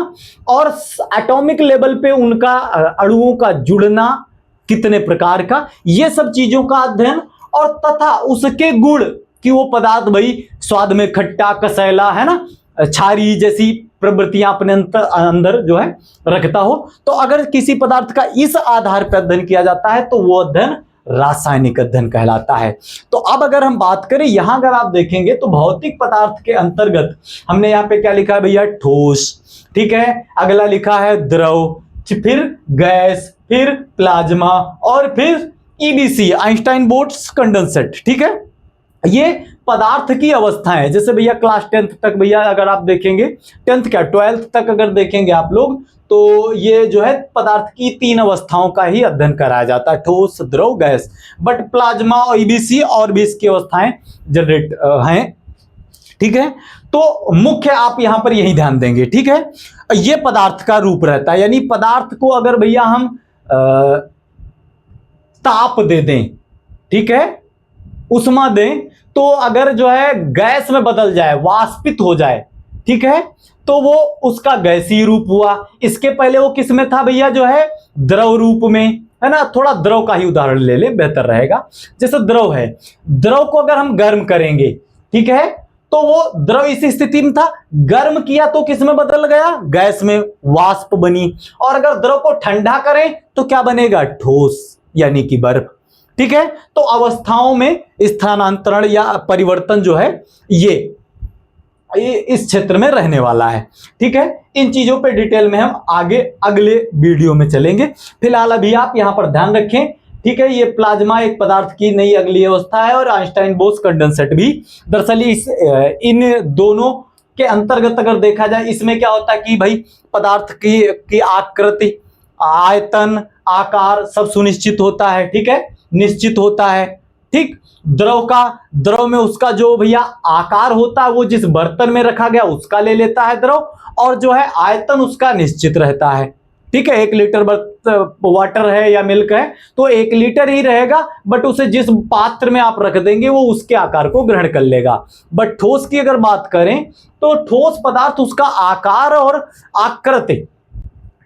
Speaker 1: और एटॉमिक लेवल पे उनका अणुओं का जुड़ना कितने प्रकार का, ये सब चीजों का अध्ययन, और तथा उसके गुण कि वो पदार्थ भाई स्वाद में खट्टा कसैला है ना, क्षारी जैसी प्रवृत्तियां अपने अंदर जो है रखता हो। तो अगर किसी पदार्थ का इस आधार पर अध्ययन किया जाता है तो वो अध्ययन रासायनिक अध्ययन कहलाता है। तो अब अगर हम बात करें, यहां अगर आप देखेंगे तो भौतिक पदार्थ के अंतर्गत हमने यहाँ पे क्या लिखा है भैया, ठोस, ठीक है, अगला लिखा है द्रव, फिर गैस, फिर प्लाज्मा, और फिर ईबीसी आइंस्टाइन बोर्ड्स कंडेंसेट, ठीक है। ये पदार्थ की अवस्थाएं, जैसे भैया क्लास 10th तक भैया अगर आप देखेंगे, 10th क्या 12th तक अगर देखेंगे आप लोग, तो ये जो है पदार्थ की 3 अवस्थाओं का ही अध्ययन कराया जाता है, ठोस, द्रव, गैस। बट प्लाज्मा और ईबीसी और भी इसकी अवस्थाएं जनरेट हैं, ठीक है। तो मुख्य आप यहां पर यही ध्यान देंगे, ठीक है। ये पदार्थ का रूप रहता है, यानी पदार्थ को अगर भैया हम ताप दे दें, ठीक है, उष्मा दें, तो अगर जो है गैस में बदल जाए, वाष्पित हो जाए, ठीक है, तो वो उसका गैसीय रूप हुआ। इसके पहले वो किस में था भैया, जो है द्रव रूप में, है ना। थोड़ा द्रव का ही उदाहरण ले ले, बेहतर रहेगा। जैसे द्रव है, द्रव को अगर हम गर्म करेंगे, ठीक है, तो वो द्रव इस स्थिति में था, गर्म किया तो किस में बदल गया, गैस में, वाष्प बनी। और अगर द्रव को ठंडा करें तो क्या बनेगा, ठोस, यानी कि बर्फ, ठीक है। तो अवस्थाओं में स्थानांतरण या परिवर्तन जो है ये इस क्षेत्र में रहने वाला है, ठीक है। इन चीजों पे डिटेल में हम आगे अगले वीडियो में चलेंगे। फिलहाल अभी आप यहां पर ध्यान रखें, ठीक है। ये प्लाज्मा एक पदार्थ की नई अगली अवस्था है, और आइंस्टाइन बोस कंडेंसेट भी। दरअसल इन दोनों के अंतर्गत अगर देखा जाए, इसमें क्या होता है कि भाई पदार्थ की आकृति, आयतन, आकार सब सुनिश्चित होता है, ठीक है, निश्चित होता है, ठीक। द्रव में उसका जो भैया आकार होता है वो जिस बर्तन में रखा गया उसका ले लेता है द्रव, और जो है आयतन उसका निश्चित रहता है, ठीक है। 1 लीटर वाटर है या मिल्क है तो 1 लीटर ही रहेगा, बट उसे जिस पात्र में आप रख देंगे वो उसके आकार को ग्रहण कर लेगा। बट ठोस की अगर बात करें तो ठोस पदार्थ उसका आकार और आकृति,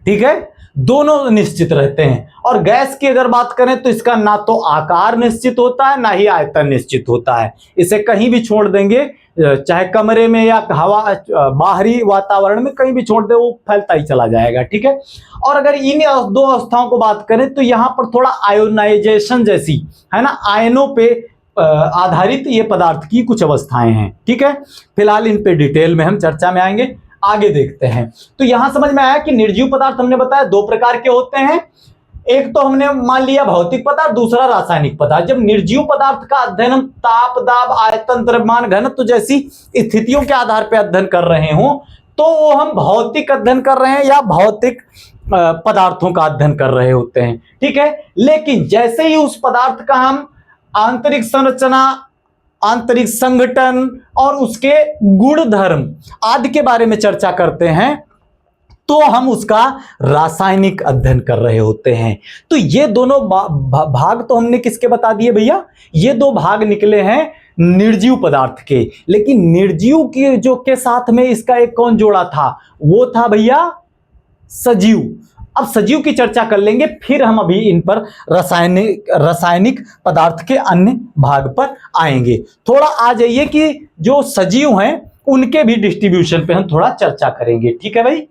Speaker 1: ठीक है, दोनों निश्चित रहते हैं। और गैस की अगर बात करें तो इसका ना तो आकार निश्चित होता है, ना ही आयतन निश्चित होता है। इसे कहीं भी छोड़ देंगे, चाहे कमरे में या हवा बाहरी वातावरण में कहीं भी छोड़ दे, वो फैलता ही चला जाएगा, ठीक है। और अगर इन 2 अवस्थाओं को बात करें तो यहां पर थोड़ा आयोनाइजेशन जैसी, है ना, आयनों पे आधारित ये पदार्थ की कुछ अवस्थाएं हैं, ठीक है। फिलहाल इन पे डिटेल में हम चर्चा में आएंगे, आगे देखते हैं। तो यहां समझ में आया कि निर्जीव पदार्थ हमने बताया 2 प्रकार के होते हैं। एक तो हमने मान लिया भौतिक पदार्थ, दूसरा रासायनिक पदार्थ। जब निर्जीव पदार्थ का अध्ययन हम ताप, दाब, आयतन, द्रव्यमान, घनत्व जैसी स्थितियों के आधार पर अध्ययन कर रहे हो तो वो हम भौतिक अध्ययन कर रहे हैं या भौतिक पदार्थों का अध्ययन कर रहे होते हैं, ठीक है। लेकिन जैसे ही उस पदार्थ का हम आंतरिक संरचना, आंतरिक संगठन और उसके गुण धर्म आदि के बारे में चर्चा करते हैं तो हम उसका रासायनिक अध्ययन कर रहे होते हैं। तो ये दोनों भाग तो हमने किसके बता दिए भैया, ये 2 भाग निकले हैं निर्जीव पदार्थ के। लेकिन निर्जीव की जो के साथ में इसका एक कौन जोड़ा था, वो था भैया सजीव। अब सजीव की चर्चा कर लेंगे, फिर हम अभी इन पर रासायनिक पदार्थ के अन्य भाग पर आएंगे। थोड़ा आ जाइए कि जो सजीव हैं उनके भी डिस्ट्रीब्यूशन पे हम थोड़ा चर्चा करेंगे, ठीक है भाई।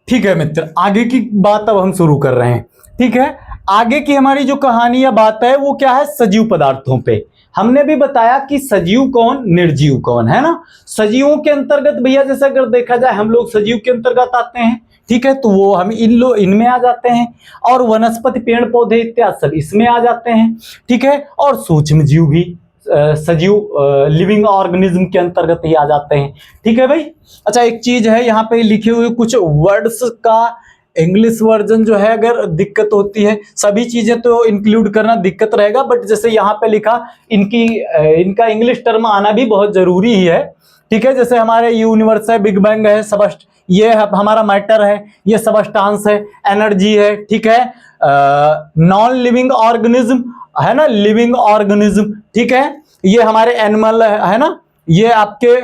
Speaker 1: ठीक है मित्र, आगे की बात अब हम शुरू कर रहे हैं, ठीक है। आगे की हमारी जो कहानी या बात है वो क्या है, सजीव पदार्थों पे। हमने भी बताया कि सजीव कौन, निर्जीव कौन, है ना। सजीवों के अंतर्गत भैया जैसे अगर देखा जाए हम लोग सजीव के अंतर्गत आते हैं, ठीक है, तो वो हम इनमें आ जाते हैं। और वनस्पति, पेड़ पौधे इत्यादि सब इसमें आ जाते हैं, ठीक है। और सूक्ष्म जीव भी सजीव लिविंग ऑर्गेनिज्म के अंतर्गत ही आ जाते हैं, ठीक है भाई। अच्छा, एक चीज है यहाँ पे लिखे हुए कुछ वर्ड्स का इंग्लिश वर्जन जो है अगर दिक्कत होती है, सभी चीजें तो इंक्लूड करना दिक्कत रहेगा, बट जैसे यहाँ पे लिखा इनका इंग्लिश टर्म आना भी बहुत जरूरी ही है। ठीक है, जैसे हमारे यूनिवर्स है, बिग बैंग है, ये है हमारा मैटर है, ये सबस्टांस है, एनर्जी है। ठीक है, नॉन लिविंग ऑर्गेनिज्म है ना, लिविंग ऑर्गेनिज्म। ठीक है, ये हमारे एनिमल है ना, ये आपके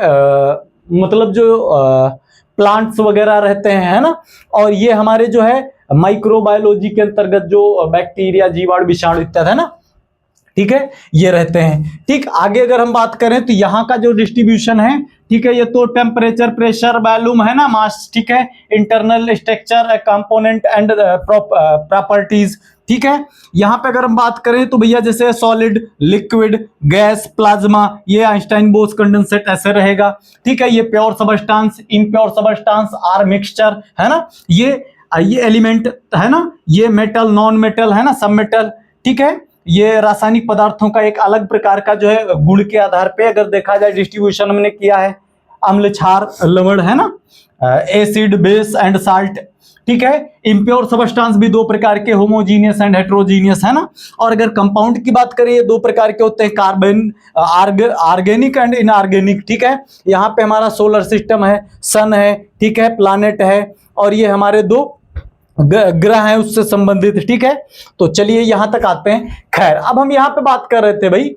Speaker 1: मतलब जो प्लांट्स वगैरह रहते हैं है ना, और ये हमारे जो है माइक्रोबायोलॉजी के अंतर्गत जो बैक्टीरिया, जीवाणु, विषाणु इत्यादि है ना, ठीक है, ये रहते हैं। ठीक, आगे अगर हम बात करें तो यहाँ का जो डिस्ट्रीब्यूशन है, ठीक है, ये तो टेम्परेचर, प्रेशर, वॉल्यूम है ना, मास, ठीक है, internal structure, component and properties. ठीक है, यहाँ पे अगर हम बात करें तो भैया जैसे सॉलिड, लिक्विड, गैस, प्लाज्मा, ये आइंस्टाइन बोस कंडेंसेट ऐसे रहेगा। ठीक है, ये pure substance, impure substance, or mixture है ना, ये एलिमेंट है ना, ये मेटल, नॉन मेटल है ना, सब मेटल। ठीक है, ये रासायनिक पदार्थों का एक अलग प्रकार का जो है गुण के आधार पे अगर देखा जाए डिस्ट्रीब्यूशन हमने किया है, अम्ल, क्षार, लवण है ना, एसिड, बेस एंड साल्ट। ठीक है, इम्प्योर सबस्टांस भी दो प्रकार के, होमोजीनियस एंड हेट्रोजीनियस है ना, और अगर कंपाउंड की बात करें ये दो प्रकार के होते हैं, कार्बन, ऑर्गेनिक एंड इनऑर्गेनिक। ठीक है, यहाँ पे हमारा सोलर सिस्टम है, सन है, ठीक है, प्लानेट है, और ये हमारे दो ग्रह हैं उससे संबंधित। ठीक है, तो चलिए यहां तक आते हैं। खैर, अब हम यहां पे बात कर रहे थे भाई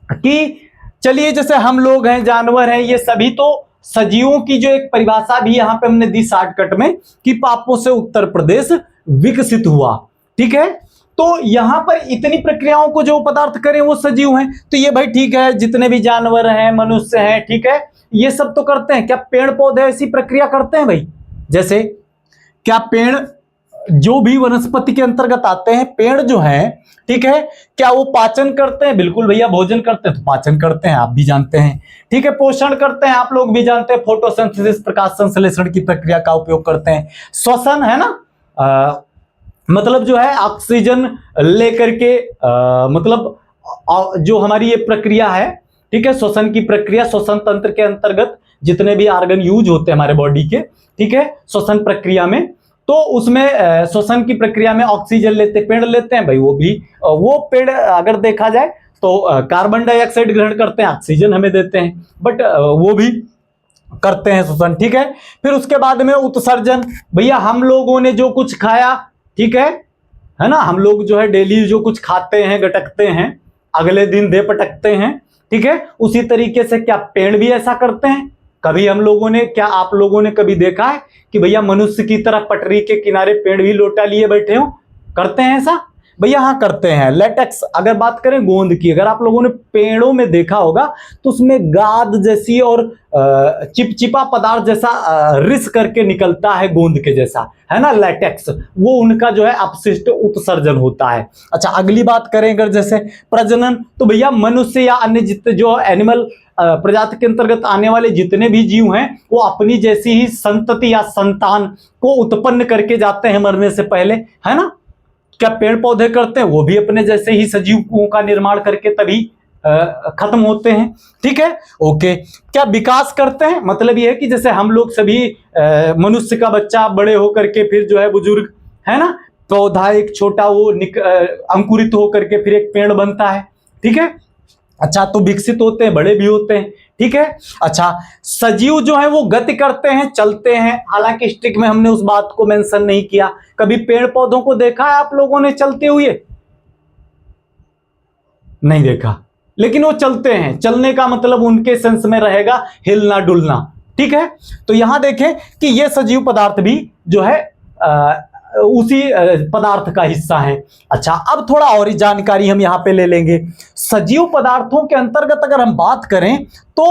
Speaker 1: कि चलिए जैसे हम लोग हैं, जानवर हैं, ये सभी तो सजीवों की जो एक परिभाषा भी यहां पे हमने दी शॉर्टकट में कि पापों से उत्तर प्रदेश विकसित हुआ। ठीक है, तो यहां पर इतनी प्रक्रियाओं को जो पदार्थ करें वो सजीव हैं, तो ये भाई ठीक है, जितने भी जानवर हैं, मनुष्य हैं, ठीक है, ये सब तो करते हैं। क्या पेड़ पौधे ऐसी प्रक्रिया करते हैं भाई? जैसे क्या पेड़ जो भी वनस्पति के अंतर्गत आते हैं, पेड़ जो हैं, ठीक है, क्या वो पाचन करते हैं? बिल्कुल भैया, भोजन करते हैं तो पाचन करते हैं, आप भी जानते हैं। ठीक है, पोषण करते हैं, आप लोग भी जानते हैं, फोटोसिंथेसिस, प्रकाश संश्लेषण की प्रक्रिया का उपयोग करते हैं। श्वसन है ना, मतलब जो है ऑक्सीजन लेकर के मतलब जो हमारी ये प्रक्रिया है, ठीक है, श्वसन की प्रक्रिया, श्वसन तंत्र के अंतर्गत जितने भी ऑर्गन यूज होते हैं हमारे बॉडी के, ठीक है, श्वसन प्रक्रिया में, तो उसमें श्वसन की प्रक्रिया में ऑक्सीजन लेते, पेड़ लेते हैं भाई, वो पेड़ अगर देखा जाए तो कार्बन डाइऑक्साइड ग्रहण करते हैं, ऑक्सीजन हमें देते हैं, बट वो भी करते हैं श्वसन। ठीक है, फिर उसके बाद में उत्सर्जन, भैया हम लोगों ने जो कुछ खाया, ठीक है ना, हम लोग जो है डेली जो कुछ खाते हैं, गटकते हैं, अगले दिन दे पटकते हैं। ठीक है, उसी तरीके से क्या पेड़ भी ऐसा करते हैं? कभी हम लोगों ने, क्या आप लोगों ने कभी देखा है कि भैया मनुष्य की तरह पटरी के किनारे पेड़ भी लोटा लिए बैठे हो? करते हैं ऐसा? भैया हाँ, करते हैं। लेटेक्स, अगर बात करें गोंद की, अगर आप लोगों ने पेड़ों में देखा होगा तो उसमें गाद जैसी और चिपचिपा पदार्थ जैसा रिस करके निकलता है, गोंद के जैसा है ना, लेटेक्स, वो उनका जो है अपशिष्ट उत्सर्जन होता है। अच्छा, अगली बात करें अगर जैसे प्रजनन, तो भैया मनुष्य या अन्य जितने जो एनिमल प्रजाति के अंतर्गत आने वाले जितने भी जीव हैं, वो अपनी जैसी ही संतति या संतान को उत्पन्न करके जाते हैं मरने से पहले, है ना। क्या पेड़ पौधे करते हैं? वो भी अपने जैसे ही सजीवों का निर्माण करके तभी खत्म होते हैं। ठीक है, ओके। क्या विकास करते हैं? मतलब ये है कि जैसे हम लोग सभी मनुष्य का बच्चा बड़े होकर के फिर जो है बुजुर्ग, है ना, पौधा एक छोटा वो अंकुरित होकर के फिर एक पेड़ बनता है। ठीक है, अच्छा, तो विकसित होते हैं, बड़े भी होते हैं। ठीक है, अच्छा, सजीव जो है वो गति करते हैं, चलते हैं, हालांकि स्टिक में हमने उस बात को मेंशन नहीं किया। कभी पेड़ पौधों को देखा है आप लोगों ने चलते हुए? नहीं देखा, लेकिन वो चलते हैं। चलने का मतलब उनके सेंस में रहेगा हिलना डुलना। ठीक है, तो यहां देखें कि ये सजीव पदार्थ भी जो है उसी पदार्थ का हिस्सा है। अच्छा, अब थोड़ा और जानकारी हम यहां पे ले लेंगे। सजीव पदार्थों के अंतर्गत अगर हम बात करें तो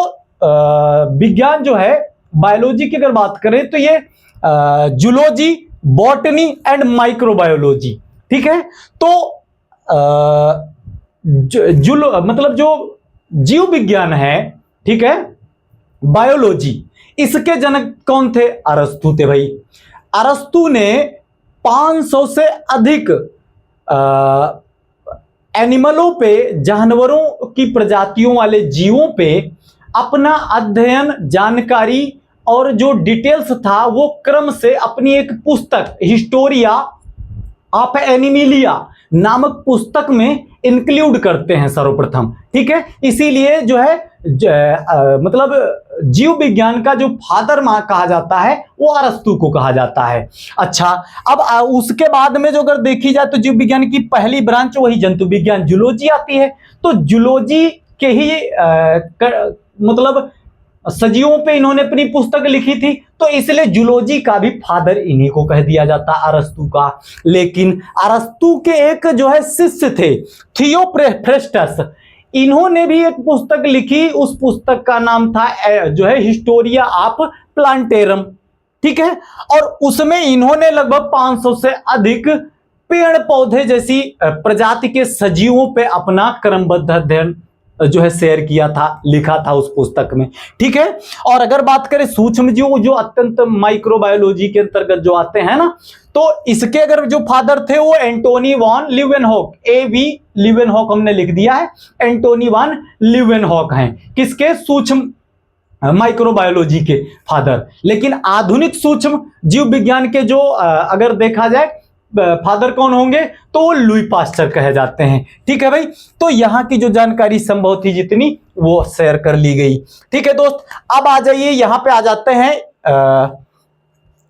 Speaker 1: विज्ञान जो है, बायोलॉजी की अगर बात करें तो ये जूलॉजी, बॉटनी एंड माइक्रोबायोलॉजी। ठीक है, तो मतलब जो जीव विज्ञान है, ठीक है, बायोलॉजी, इसके जनक कौन थे? अरस्तु थे भाई। अरस्तु ने 500 से अधिक एनिमलों पे, जानवरों की प्रजातियों वाले जीवों पे अपना अध्ययन, जानकारी और जो डिटेल्स था वो क्रम से अपनी एक पुस्तक हिस्टोरिया ऑफ एनिमिलिया नामक पुस्तक में इंक्लूड करते हैं सर्वप्रथम। ठीक है, इसीलिए जो है मतलब जीव विज्ञान का जो फादर कहा जाता है वो अरस्तु को कहा जाता है। अच्छा, अब उसके बाद में जो अगर देखी जाए तो जीव विज्ञान की पहली ब्रांच वही जंतु विज्ञान जूलॉजी आती है। तो जूलॉजी के ही मतलब सजीवों पे इन्होंने अपनी पुस्तक लिखी थी, तो इसलिए जूलॉजी का भी फादर इन्हीं को कह दिया जाता अरस्तु का। लेकिन अरस्तु के एक जो है शिष्य थे थियोफ्रेस्टस, इन्होंने भी एक पुस्तक लिखी, उस पुस्तक का नाम था जो है हिस्टोरिया ऑफ प्लांटेरम। ठीक है, और उसमें इन्होंने लगभग 500 से अधिक पेड़ पौधे जैसी प्रजाति के सजीवों पे अपना क्रमबद्ध अध्ययन जो है शेयर किया था, लिखा था उस पुस्तक में। ठीक है, और अगर बात करें सूक्ष्म जीव जो अत्यंत माइक्रोबायोलॉजी के अंतर्गत जो आते हैं ना, तो इसके अगर जो फादर थे वो एंटोनी वॉन लीवेनहॉक, एवी लीवेनहॉक हमने लिख दिया है, एंटोनी वॉन लीवेनहॉक हैं किसके, सूक्ष्म माइक्रोबायोलॉजी के फादर। लेकिन आधुनिक सूक्ष्म जीव विज्ञान के जो अगर देखा जाए फादर कौन होंगे तो वो लुई पास्चर कहे जाते हैं। ठीक है भाई, तो यहां की जो जानकारी संभव थी जितनी वो शेयर कर ली गई। ठीक है दोस्त, अब आ जाइए यहां पे आ जाते हैं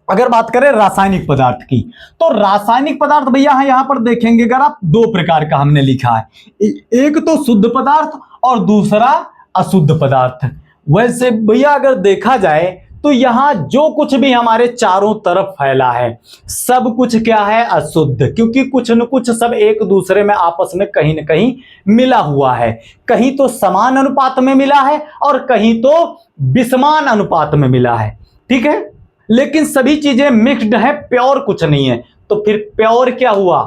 Speaker 1: अगर बात करें रासायनिक पदार्थ की, तो रासायनिक पदार्थ भैया यहां पर देखेंगे अगर आप, दो प्रकार का हमने लिखा है, एक तो शुद्ध पदार्थ और दूसरा अशुद्ध पदार्थ। वैसे भैया अगर देखा जाए तो यहां जो कुछ भी हमारे चारों तरफ फैला है सब कुछ क्या है, अशुद्ध, क्योंकि कुछ न कुछ सब एक दूसरे में आपस में कहीं न कहीं मिला हुआ है। कहीं तो समान अनुपात में मिला है और कहीं तो विषमान अनुपात में मिला है। ठीक है, लेकिन सभी चीजें मिक्स्ड है, प्योर कुछ नहीं है। तो फिर प्योर क्या हुआ,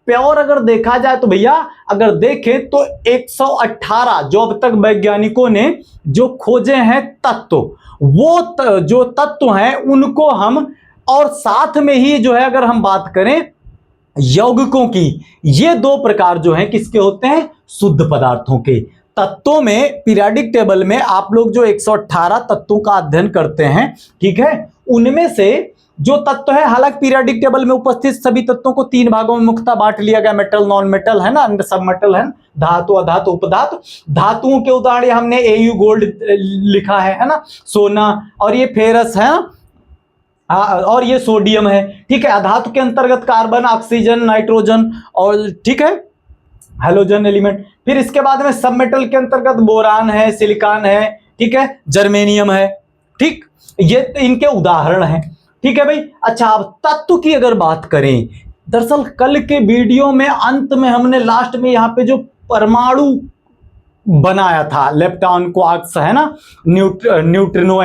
Speaker 1: प्योर अगर देखा जाए तो भैया अगर देखें तो 118 जो अब तक वैज्ञानिकों ने जो खोजे हैं तत्व, वो जो तत्व हैं उनको हम, और साथ में ही जो है अगर हम बात करें यौगिकों की, ये दो प्रकार जो हैं किसके होते हैं, शुद्ध पदार्थों के। तत्वों में पीरियोडिक टेबल में आप लोग जो 118 तत्वों का अध्ययन करते हैं, ठीक है, उनमें से जो तत्व है, हालांकि पीरियोडिक टेबल में उपस्थित सभी तत्वों को 3 भागों में मुख्यतः बांट लिया गया, मेटल नॉन मेटल है ना, सब मेटल है, धातु अधातु उपधातु। धातुओं के उदाहरण हमने एयू गोल्ड लिखा है ना, सोना, और ये फेरस है और ये सोडियम है। ठीक है, अधातु के अंतर्गत कार्बन, ऑक्सीजन, नाइट्रोजन और ठीक है हेलोजन एलिमेंट। फिर इसके बाद में सब मेटल के अंतर्गत बोरान है, सिलिकॉन है, ठीक है, जर्मेनियम है। ठीक, ये इनके उदाहरण हैं। ठीक है भाई। अच्छा, अब तत्व की अगर बात करें, दरअसल कल के वीडियो में अंत में हमने लास्ट में यहाँ पे जो परमाणु बनाया था, लेप्टॉन, क्वार्क्स है ना, न्यूट्रिनो,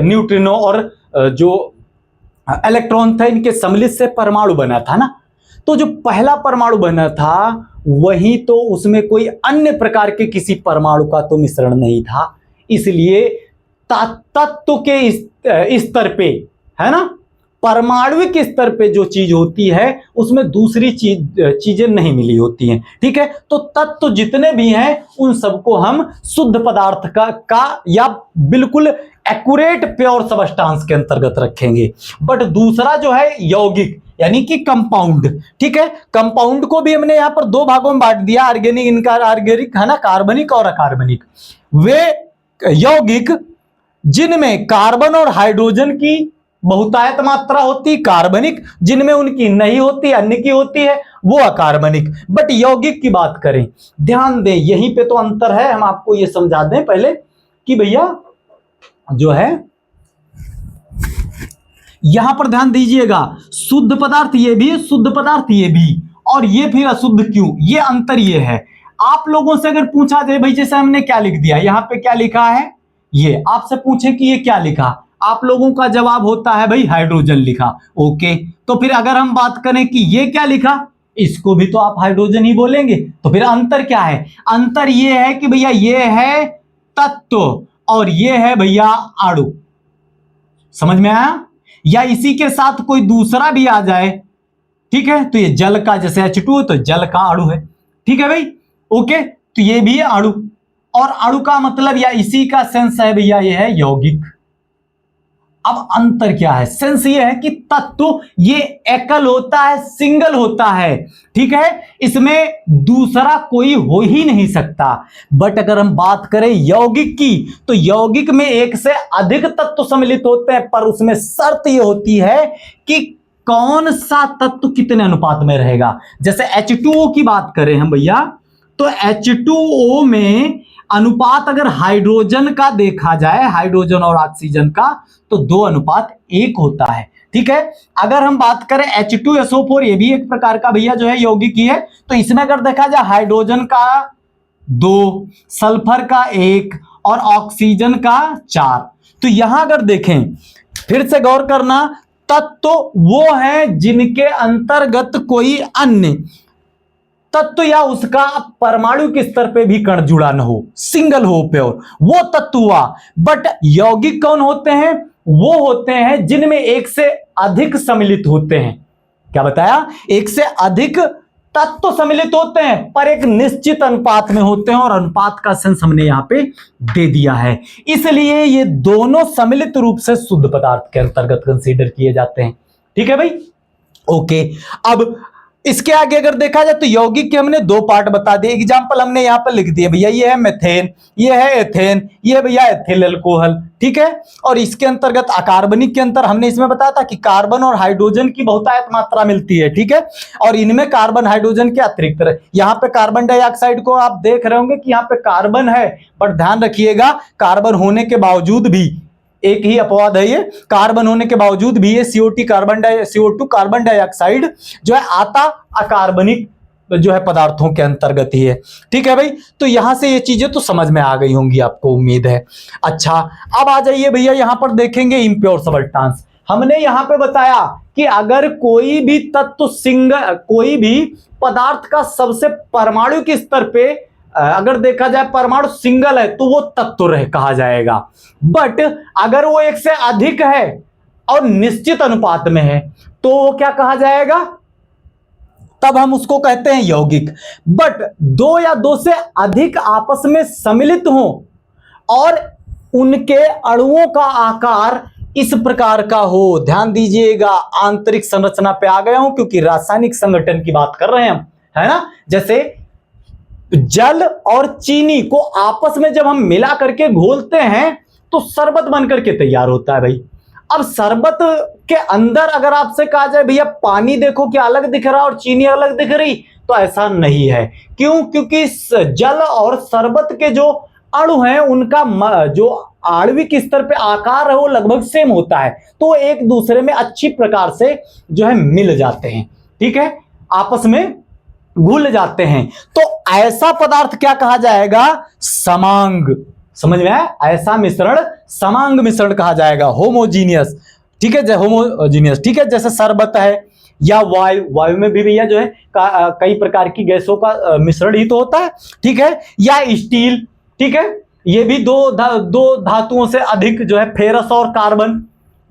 Speaker 1: न्यूट्रिनो और जो इलेक्ट्रॉन था, इनके सम्मिलित से परमाणु बना था ना। तो जो पहला परमाणु बना था वही तो उसमें कोई अन्य प्रकार के किसी परमाणु का तो मिश्रण नहीं था, इसलिए तत्व के स्तर पे है ना, परमाणुविक स्तर पे जो चीज होती है उसमें दूसरी चीजें नहीं मिली होती हैं। ठीक है, तो तत्व जितने भी हैं उन सबको हम शुद्ध पदार्थ का या बिल्कुल एक्यूरेट प्योर सबस्टांस के अंतर्गत रखेंगे। बट दूसरा जो है यौगिक यानी कि कंपाउंड, ठीक है, कंपाउंड को भी हमने यहां पर 2 भागों में बांट दिया, ऑर्गेनिक, इनऑर्गेनिक है ना, कार्बनिक और अकार्बनिक। वे यौगिक जिनमें कार्बन और हाइड्रोजन की बहुतायत मात्रा होती, कार्बनिक, जिनमें उनकी नहीं होती, अन्य की होती है, वो अकार्बनिक। बट यौगिक की बात करें, ध्यान दें यहीं पे तो अंतर है, हम आपको ये समझा दें पहले कि भैया जो है यहां पर ध्यान दीजिएगा, शुद्ध पदार्थ ये भी है, शुद्ध पदार्थ ये भी, और ये फिर अशुद्ध क्यों, ये अंतर ये है। आप लोगों से अगर पूछा जाए भाई, जैसे हमने क्या लिख दिया, यहां पे क्या लिखा है, ये आपसे पूछे कि ये क्या लिखा, आप लोगों का जवाब होता है भाई हाइड्रोजन लिखा। ओके, तो फिर अगर हम बात करें कि ये क्या लिखा, इसको भी तो आप हाइड्रोजन ही बोलेंगे। तो फिर अंतर क्या है, अंतर ये है कि भैया ये है तत्व और ये है भैया अणु। समझ में आया? या इसी के साथ कोई दूसरा भी आ जाए, ठीक है, तो ये जल का, जैसे H2 तो जल का अणु है। ठीक है भाई, ओके, तो ये भी है अणु, और अणु का मतलब या इसी का सेंस है भैया ये है यौगिक। अब अंतर क्या है? सेंस ये है कि तत्व ये एकल होता है, सिंगल होता है, ठीक है, इसमें दूसरा कोई हो ही नहीं सकता। बट अगर हम बात करें यौगिक की, तो यौगिक में एक से अधिक तत्व सम्मिलित होते हैं, पर उसमें शर्त ये होती है कि कौन सा तत्व कितने अनुपात में रहेगा। जैसे H2O की बात करें हम भैया, तो H2O में अनुपात अगर हाइड्रोजन का देखा जाए, हाइड्रोजन और ऑक्सीजन का, तो 2:1 होता है, ठीक है। अगर हम बात करें H2SO4, ये भी एक प्रकार का भैया जो है यौगिक ही है, तो इसमें अगर देखा जाए हाइड्रोजन का 2, सल्फर का 1 और ऑक्सीजन का 4। तो यहां अगर देखें, फिर से गौर करना, तत्व वो है जिनके अंतर्गत कोई अन्य तत्व या उसका परमाणु के स्तर पे भी कण जुड़ा न हो, सिंगल हो, प्योर, वो तत्व हुआ। बट यौगिक कौन होते हैं? वो होते हैं जिनमें एक से अधिक सम्मिलित होते हैं। क्या बताया? एक से अधिक तत्व सम्मिलित होते हैं, पर एक निश्चित अनुपात में होते हैं, और अनुपात का सेंस हमने यहां पे दे दिया है। इसलिए ये दोनों सम्मिलित रूप से शुद्ध पदार्थ के अंतर्गत कंसीडर किए जाते हैं, ठीक है भाई। ओके, अब इसके आगे अगर देखा जाए तो यौगिक के हमने 2 पार्ट बता दिए। एग्जाम्पल हमने यहां पर लिख दिए भैया, ये है मेथेन, ये है एथेन, ये भैया एथिल अल्कोहल, ठीक है। और इसके अंतर्गत अकार्बनिक के अंतर हमने इसमें बताया था कि कार्बन और हाइड्रोजन की बहुतायत मात्रा मिलती है, ठीक है। और इनमें कार्बन हाइड्रोजन के अतिरिक्त यहाँ पे कार्बन डाइऑक्साइड को आप देख रहे होंगे कि यहाँ पे कार्बन है, पर ध्यान रखिएगा कार्बन होने के बावजूद भी, एक ही अपवाद है ये, कार्बन होने के बावजूद भी ये CO2 कार्बन डाइऑक्साइड जो है आता अकार्बनिक जो है पदार्थों के अंतर्गत ही है, ठीक है भाई। तो यहां से ये चीजें तो समझ में आ गई होंगी आपको, उम्मीद है। अच्छा, अब आ जाइए भैया, यहां पर देखेंगे इम्प्योर सबस्टेंस। हमने यहां पे बताया कि अगर कोई भी तत्व सिंगल, कोई भी पदार्थ का सबसे परमाणु के स्तर पे अगर देखा जाए परमाणु सिंगल है, तो वो तत्व कहा जाएगा। बट अगर वो एक से अधिक है और निश्चित अनुपात में है, तो वो क्या कहा जाएगा? तब हम उसको कहते हैं यौगिक। बट 2 या 2 से अधिक आपस में सम्मिलित हो और उनके अणुओं का आकार इस प्रकार का हो, ध्यान दीजिएगा, आंतरिक संरचना पे आ गया हूं क्योंकि रासायनिक संगठन की बात कर रहे हैं हम, है ना। जैसे जल और चीनी को आपस में जब हम मिला करके घोलते हैं तो शरबत बन करके तैयार होता है भाई। अब शरबत के अंदर अगर आपसे कहा जाए भैया पानी देखो क्या अलग दिख रहा और चीनी अलग दिख रही, तो ऐसा नहीं है। क्यों? क्योंकि जल और शरबत के जो अणु हैं उनका जो आणविक स्तर पे आकार है वो लगभग सेम होता है, तो एक दूसरे में अच्छी प्रकार से जो है मिल जाते हैं, ठीक है, आपस में घुल जाते हैं। तो ऐसा पदार्थ क्या कहा जाएगा? समांग। समझ में आया? ऐसा मिश्रण समांग मिश्रण कहा जाएगा, होमोजीनियस, ठीक है, होमोजीनियस, ठीक है। जैसे शरबत है या वायु में भी भैया जो है कई प्रकार की गैसों का मिश्रण ही तो होता है, ठीक है। या स्टील, ठीक है, ये भी दो धातुओं से अधिक जो है फेरस और कार्बन,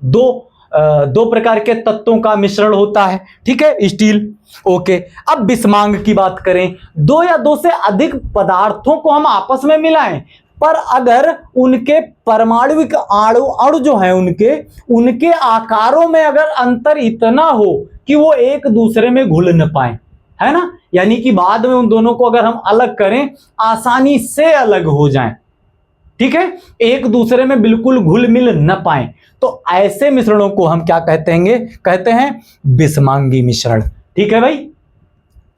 Speaker 1: दो प्रकार के तत्वों का मिश्रण होता है, ठीक है, स्टील। ओके, अब बिस्मांग की बात करें, 2 या 2 से अधिक पदार्थों को हम आपस में मिलाएं, पर अगर उनके परमाणुविक अणु जो है उनके आकारों में अगर अंतर इतना हो कि वो एक दूसरे में घुल न पाए, है ना, यानी कि बाद में उन दोनों को अगर हम अलग करें आसानी से अलग हो जाएं, ठीक है, एक दूसरे में बिल्कुल घुल मिल न पाए, तो ऐसे मिश्रणों को हम क्या कहते हैं बिस्मांगी मिश्रण, ठीक है भाई,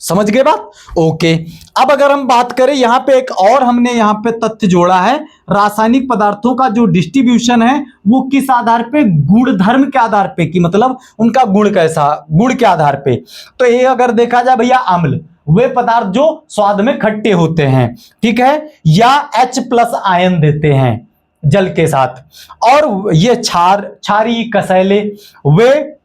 Speaker 1: समझ गए बात। ओके, अब अगर हम बात करें यहां पे एक और हमने यहां पे तथ्य जोड़ा है, रासायनिक पदार्थों का जो डिस्ट्रीब्यूशन है वो किस आधार पे? गुणधर्म के आधार पे, कि मतलब उनका गुण कैसा, गुण के आधार पे। तो ये अगर देखा जाए भैया अम्ल, वे पदार्थ जो स्वाद में खट्टे होते हैं, ठीक है, या H+ आयन देते हैं जल के साथ, और ये क्षारी, कसैले, वे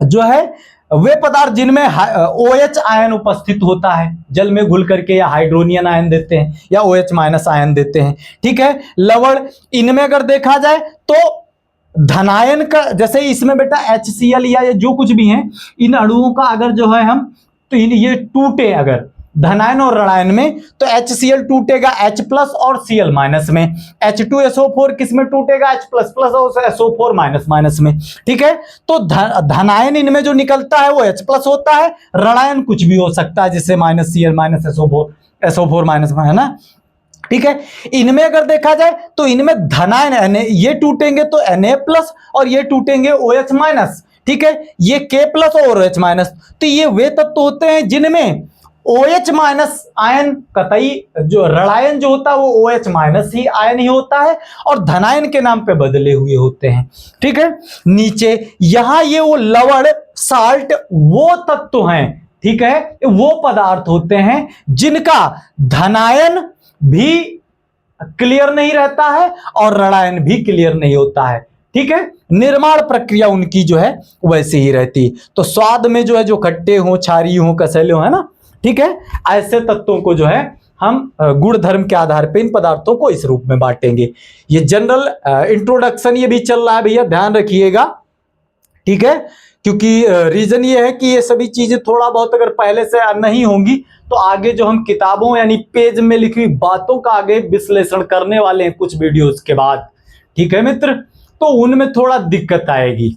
Speaker 1: जो है वे पदार्थ जिनमें OH आयन उपस्थित होता है जल में घुल करके, या हाइड्रोनियन आयन देते हैं या OH- आयन देते हैं, ठीक है। लवण, इनमें अगर देखा जाए तो धनायन का, जैसे इसमें बेटा HCl या ये जो कुछ भी है, इन अणुओं का अगर जो है हम तो ये टूटे अगर, धनायन और ऋणायन में, तो HCl टूटेगा H प्लस और Cl माइनस में, H2SO4 किस में टूटेगा, H प्लस प्लस और SO4 माइनस माइनस में। ठीक है, तो धनायन इनमें जो निकलता है वो H प्लस होता है, ऋणायन कुछ भी हो सकता है जैसे minus Cl minus SO4 minus में, है ना। ठीक है, इनमें अगर देखा जाए तो इनमें धनायन ये टूटेंगे तो Na प्लस और ये टूटेंगे OH माइनस। ठीक है, ये K प्लस और OH माइनस, तो ये वे तत्व होते हैं जिनमें OH माइनस आयन, कतई जो ऋणायन जो होता है वो OH माइनस ही आयन ही होता है और धनायन के नाम पे बदले हुए होते हैं। ठीक है, नीचे यहां ये वो लवण साल्ट वो तत्व हैं, ठीक है, वो पदार्थ होते हैं जिनका धनायन भी क्लियर नहीं रहता है और ऋणायन भी क्लियर नहीं होता है। ठीक है, निर्माण प्रक्रिया उनकी जो है वैसे ही रहती। तो स्वाद में जो है जो खट्टे हो, क्षारीय हो, कसैले हो, है ना। ठीक है, ऐसे तत्वों को जो है हम गुण धर्म के आधार पे इन पदार्थों को इस रूप में बांटेंगे। ये जनरल इंट्रोडक्शन ये भी चल रहा है भैया, ध्यान रखिएगा। ठीक है, क्योंकि रीजन ये है कि ये सभी चीजें थोड़ा बहुत अगर पहले से नहीं होंगी तो आगे जो हम किताबों यानी पेज में लिखी हुई बातों का आगे विश्लेषण करने वाले हैं कुछ वीडियोस के बाद। ठीक है मित्र, तो उनमें थोड़ा दिक्कत आएगी,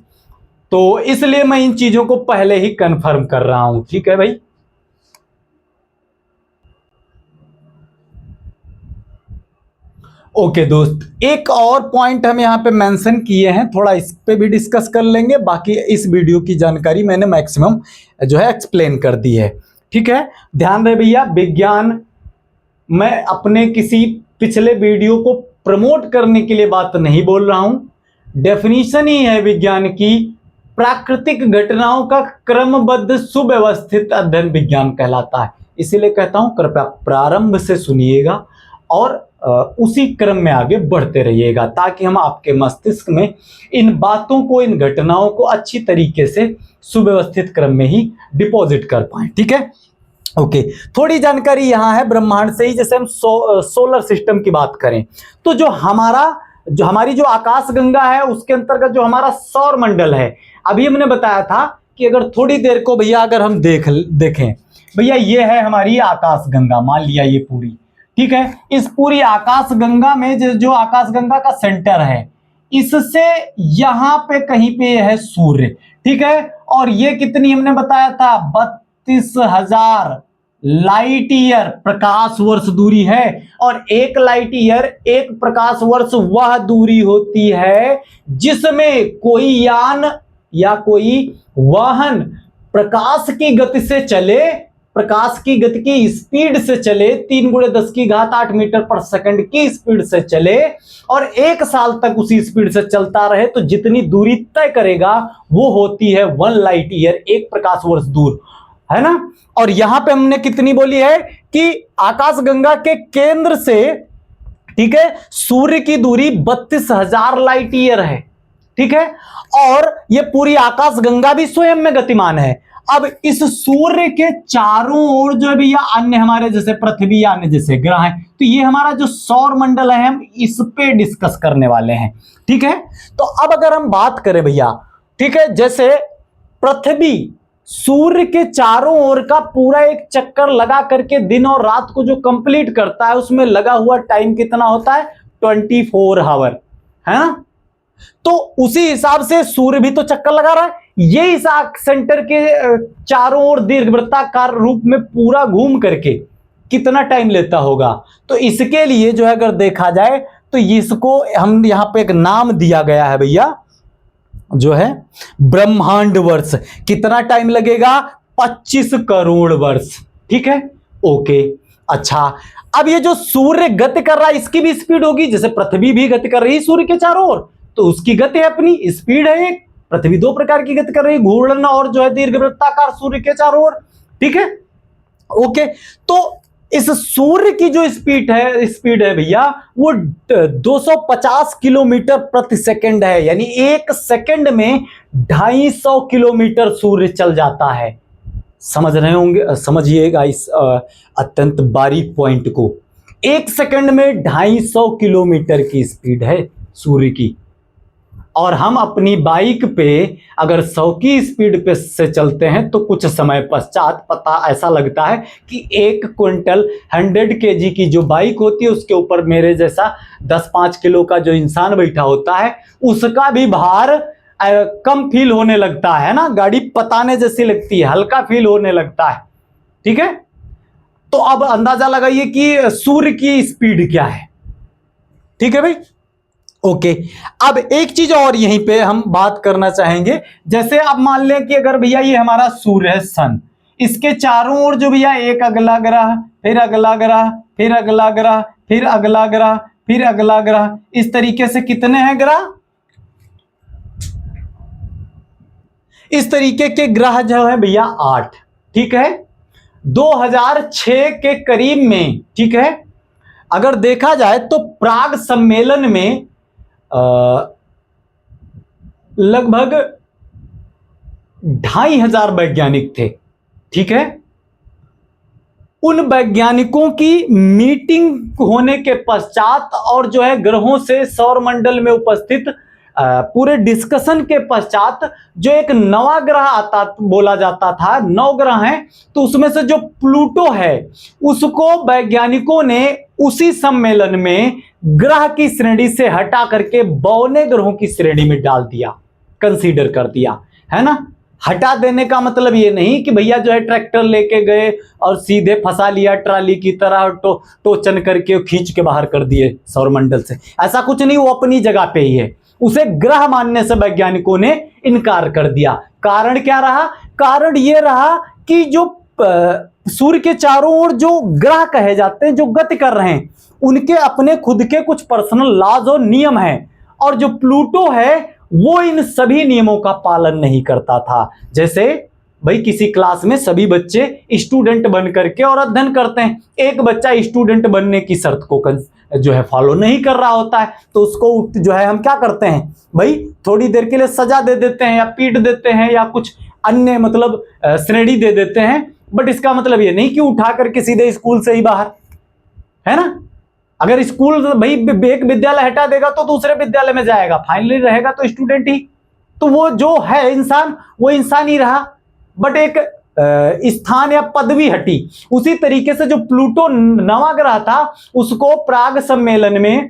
Speaker 1: तो इसलिए मैं इन चीजों को पहले ही कंफर्म कर रहा हूं। ठीक है भाई, ओके दोस्त, एक और पॉइंट हम यहाँ पे मेंशन किए हैं, थोड़ा इस पे भी डिस्कस कर लेंगे। बाकी इस वीडियो की जानकारी मैंने मैक्सिमम जो है एक्सप्लेन कर दी है। ठीक है, ध्यान रहे भैया, विज्ञान मैं अपने किसी पिछले वीडियो को प्रमोट करने के लिए बात नहीं बोल रहा हूं। डेफिनेशन ही है विज्ञान की, प्राकृतिक घटनाओं का क्रमबद्ध सुव्यवस्थित अध्ययन विज्ञान कहलाता है। इसीलिए कहता हूं कृपया प्रारंभ से सुनिएगा और उसी क्रम में आगे बढ़ते रहिएगा, ताकि हम आपके मस्तिष्क में इन बातों को, इन घटनाओं को अच्छी तरीके से सुव्यवस्थित क्रम में ही डिपॉजिट कर पाए। ठीक है, ओके, थोड़ी जानकारी यहाँ है ब्रह्मांड से ही। जैसे हम सोलर सिस्टम की बात करें तो जो हमारी जो आकाश गंगा है उसके अंतर्गत जो हमारा सौर मंडल है, अभी हमने बताया था कि अगर थोड़ी देर को भैया अगर हम देखें भैया, ये है हमारी आकाश गंगा, मान लिया ये पूरी। ठीक है, इस पूरी आकाश गंगा में जो आकाश गंगा का सेंटर है, इससे यहां पे कहीं पे है सूर्य। ठीक है, और ये कितनी हमने बताया था, 32,000 लाइट ईयर प्रकाश वर्ष दूरी है। और एक लाइट ईयर, एक प्रकाश वर्ष वह दूरी होती है जिसमें कोई यान या कोई वाहन प्रकाश की गति से चले, प्रकाश की गति की स्पीड से चले, 3 × 10⁸ मीटर पर सेकंड की स्पीड से चले और 1 साल तक उसी स्पीड से चलता रहे, तो जितनी दूरी तय करेगा वो होती है 1 लाइट ईयर, 1 प्रकाश वर्ष दूर, है ना। और यहां पे हमने कितनी बोली है कि आकाशगंगा के केंद्र से, ठीक है, सूर्य की दूरी 32,000 लाइट ईयर है। ठीक है, और ये पूरी आकाशगंगा भी स्वयं में गतिमान है। अब इस सूर्य के चारों ओर जो है भैया अन्य हमारे जैसे पृथ्वी या अन्य जैसे ग्रह हैं, तो ये हमारा जो सौर मंडल है हम इस पे डिस्कस करने वाले हैं। ठीक है, तो अब अगर हम बात करें भैया, ठीक है, जैसे पृथ्वी सूर्य के चारों ओर का पूरा एक चक्कर लगा करके दिन और रात को जो कंप्लीट करता है, उसमें लगा हुआ टाइम कितना होता है, 24 आवर, है ना। तो उसी हिसाब से सूर्य भी तो चक्कर लगा रहा है, ये इस सेंटर के चारों ओर दीर्घवृत्ताकार रूप में पूरा घूम करके कितना टाइम लेता होगा। तो इसके लिए जो है अगर देखा जाए तो इसको हम यहां पे एक नाम दिया गया है भैया, जो है ब्रह्मांड वर्ष। कितना टाइम लगेगा, 25 करोड़ वर्ष। ठीक है, ओके, अच्छा, अब ये जो सूर्य गति कर रहा है इसकी भी स्पीड होगी, जैसे पृथ्वी भी गति कर रही है सूर्य के चारों ओर, तो उसकी गति अपनी स्पीड है एक। पृथ्वी 2 प्रकार की गति कर रही है, घूर्णन और जो है दीर्घवृत्ताकार सूर्य के चारों ओर। ठीक है, ओके, तो इस सूर्य की जो स्पीड है भैया वो 250 किलोमीटर प्रति सेकंड है, यानी 1 सेकंड में 250 किलोमीटर सूर्य चल जाता है। समझ रहे होंगे, समझिएगा इस अत्यंत बारीक पॉइंट को। 1 सेकंड में 250 किलोमीटर की स्पीड है सूर्य की। और हम अपनी बाइक पे अगर 100 की स्पीड पे से चलते हैं तो कुछ समय पश्चात पता ऐसा लगता है कि 1 क्विंटल 100 kg की जो बाइक होती है उसके ऊपर मेरे जैसा 10-5 किलो का जो इंसान बैठा होता है उसका भी भार कम फील होने लगता है ना, गाड़ी पताने जैसी लगती है, हल्का फील होने लगता है। ठीक है, तो अब अंदाजा लगाइए कि सूर्य की स्पीड क्या है। ठीक है भाई, ओके। अब एक चीज और यहीं पे हम बात करना चाहेंगे, जैसे आप मान लें कि अगर भैया ये हमारा सूर्य है, सन, इसके चारों ओर जो भैया एक अगला ग्रह, फिर अगला ग्रह, फिर अगला ग्रह, फिर अगला ग्रह, फिर अगला ग्रह, इस तरीके से कितने हैं ग्रह? इस तरीके के ग्रह जो है भैया 8। ठीक है, 2006 के करीब में, ठीक है, अगर देखा जाए तो प्राग सम्मेलन में लगभग 2500 वैज्ञानिक थे। ठीक है, उन वैज्ञानिकों की मीटिंग होने के पश्चात और जो है ग्रहों से सौरमंडल में उपस्थित पूरे डिस्कशन के पश्चात जो एक नवा ग्रह आता बोला जाता था, 9 ग्रह हैं, तो उसमें से जो प्लूटो है उसको वैज्ञानिकों ने उसी सम्मेलन में ग्रह की श्रेणी से हटा करके 52 ग्रहों की श्रेणी में डाल दिया, कंसीडर कर दिया, है ना। हटा देने का मतलब ये नहीं कि भैया जो है ट्रैक्टर लेके गए और सीधे फंसा लिया ट्राली की तरह, टोचन करके खींच के बाहर कर दिए सौरमंडल से, ऐसा कुछ नहीं, वो अपनी जगह पे ही है। उसे ग्रह मानने से वैज्ञानिकों ने इनकार कर दिया। कारण क्या रहा? कारण ये रहा कि जो सूर्य के चारों ओर जो ग्रह कहे जाते हैं, जो गति कर रहे हैं, उनके अपने खुद के कुछ पर्सनल लॉज और नियम हैं, और जो प्लूटो है वो इन सभी नियमों का पालन नहीं करता था। जैसे भाई किसी क्लास में सभी बच्चे स्टूडेंट बन करके और अध्ययन करते हैं, एक बच्चा स्टूडेंट बनने की शर्त को जो है फॉलो नहीं कर रहा होता है, तो उसको जो है हम क्या करते हैं भाई, थोड़ी देर के लिए सजा दे देते हैं या पीट देते हैं या कुछ अन्य मतलब श्रेणी दे देते हैं। बट इसका मतलब ये नहीं कि उठा करके सीधे स्कूल से ही बाहर, है ना। अगर स्कूल भाई एक विद्यालय हटा देगा तो दूसरे विद्यालय में जाएगा, फाइनली रहेगा तो स्टूडेंट ही, तो वो जो है इंसान वो इंसान ही रहा, बट एक स्थान या पदवी हटी। उसी तरीके से जो प्लूटो नवा ग्रह था उसको प्राग सम्मेलन में,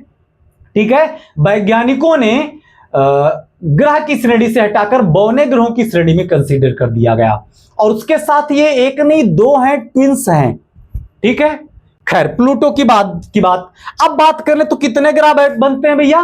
Speaker 1: ठीक है, वैज्ञानिकों ने ग्रह की श्रेणी से हटाकर 52 ग्रहों की श्रेणी में कंसीडर कर दिया गया। और उसके साथ ये एक नहीं 2 हैं, ट्विंस हैं। ठीक है, खैर प्लूटो की बात अब बात कर ले तो कितने ग्रह बनते हैं भैया?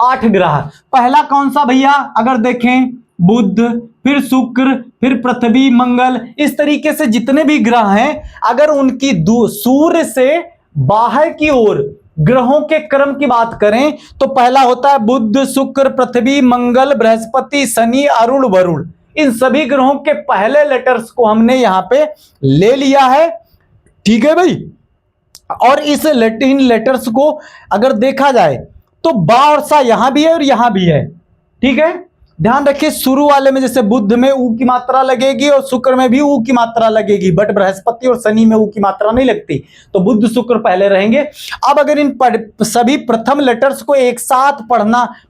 Speaker 1: 8 ग्रह। पहला कौन सा भैया? अगर देखें बुध, फिर शुक्र, फिर पृथ्वी, मंगल, इस तरीके से जितने भी ग्रह हैं, अगर उनकी सूर्य से बाहर की ओर ग्रहों के क्रम की बात करें तो पहला होता है बुध, शुक्र, पृथ्वी, मंगल, बृहस्पति, शनि, अरुण, वरुण। इन सभी ग्रहों के पहले लेटर्स को हमने यहां पे ले लिया है। ठीक है भाई, और इस लैटिन लेटर्स को अगर देखा जाए तो बा और सा यहां भी है और यहां भी है। ठीक है, ध्यान रखिए, शुरू वाले में जैसे बुध में ऊ की मात्रा लगेगी और शुक्र में भी ऊ की मात्रा लगेगी, बट बृहस्पति और शनि में ऊ की मात्रा नहीं लगती, तो बुध शुक्र पहले रहेंगे। अब अगर इन सभी प्रथम लेटर्स को एक साथ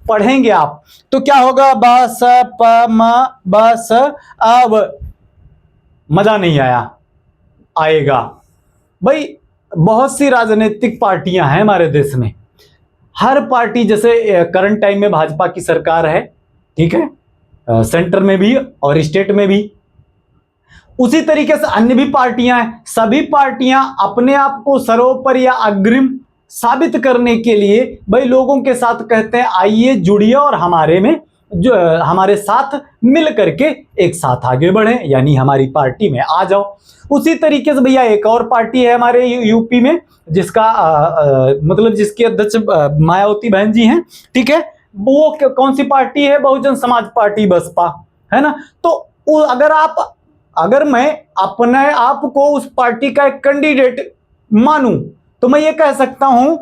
Speaker 1: पढ़ेंगे आप तो क्या होगा? ब स प म ब स अ व। मजा नहीं आएगा भाई। बहुत सी राजनीतिक पार्टियां हैं हमारे देश में, हर पार्टी, जैसे करंट टाइम में भाजपा की सरकार है, ठीक है, सेंटर में भी और स्टेट में भी, उसी तरीके से अन्य भी पार्टियां हैं। सभी पार्टियां अपने आप को सर्वोपरि या अग्रिम साबित करने के लिए भाई लोगों के साथ कहते हैं आइए जुड़िए और हमारे साथ मिल करके एक साथ आगे बढ़े, यानी हमारी पार्टी में आ जाओ। उसी तरीके से भैया एक और पार्टी है हमारे यूपी में जिसका मतलब जिसकी अध्यक्ष मायावती बहन जी हैं, ठीक है, वो कौन सी पार्टी है? बहुजन समाज पार्टी, बसपा, है ना। तो अगर मैं अपने आप को उस पार्टी का एक कैंडिडेट मानूं तो मैं ये कह सकता हूं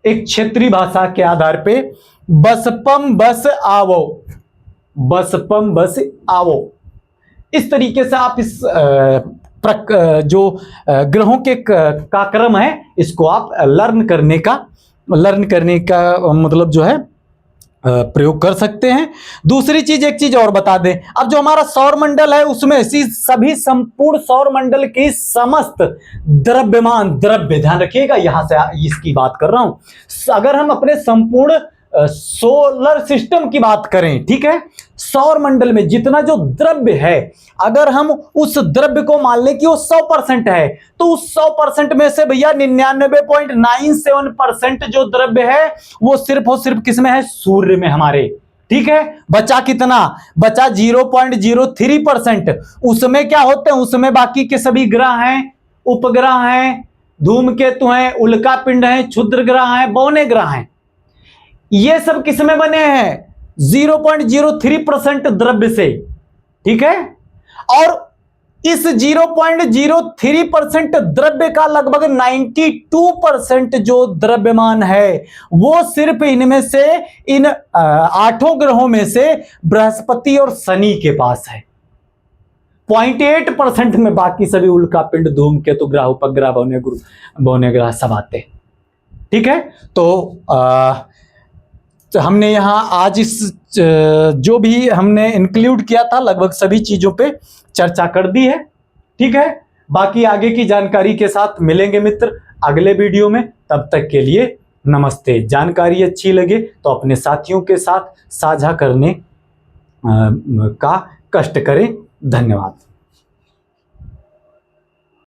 Speaker 1: एक क्षेत्रीय भाषा के आधार पे, बसपम बस आवो, बसपम बस आवो। इस तरीके से आप इस जो ग्रहों के का क्रम है इसको आप लर्न करने का मतलब जो है प्रयोग कर सकते हैं। दूसरी चीज, एक चीज और बता दें, अब जो हमारा सौर मंडल है उसमें सभी संपूर्ण सौर मंडल की समस्त द्रव्यमान, द्रव्य, ध्यान रखिएगा यहां से इसकी बात कर रहा हूं। अगर हम अपने संपूर्ण सोलर सिस्टम की बात करें, ठीक है, सौर मंडल में जितना जो द्रव्य है, अगर हम उस द्रव्य को मान लें कि वो 100% है, तो उस 100% में से भैया 99.97% जो द्रव्य है वो सिर्फ और सिर्फ किसमें है? सूर्य में हमारे। ठीक है, बचा कितना? बचा 0.03%। उसमें क्या होते हैं? उसमें बाकी के सभी ग्रह हैं, उपग्रह हैं, धूमकेतु हैं, उल्कापिंड हैं, क्षुद्र ग्रह हैं, बौने ग्रह हैं। ये सब किसमें बने हैं? 0.03% द्रव्य से। ठीक है, और इस 0.03% द्रव्य का लगभग 92% जो द्रव्यमान है वो सिर्फ इनमें से, इन 8 ग्रहों में से बृहस्पति और शनि के पास है। 0.8% में बाकी सभी उल्कापिंड, धूमकेतु, ग्रह, उपग्रह, बौने ग्रह सब आते हैं। ठीक है, तो हमने यहां आज इस जो भी हमने इंक्लूड किया था लगभग सभी चीजों पे चर्चा कर दी है। ठीक है, बाकी आगे की जानकारी के साथ मिलेंगे मित्र अगले वीडियो में। तब तक के लिए नमस्ते। जानकारी अच्छी लगे तो अपने साथियों के साथ साझा करने का कष्ट करें। धन्यवाद।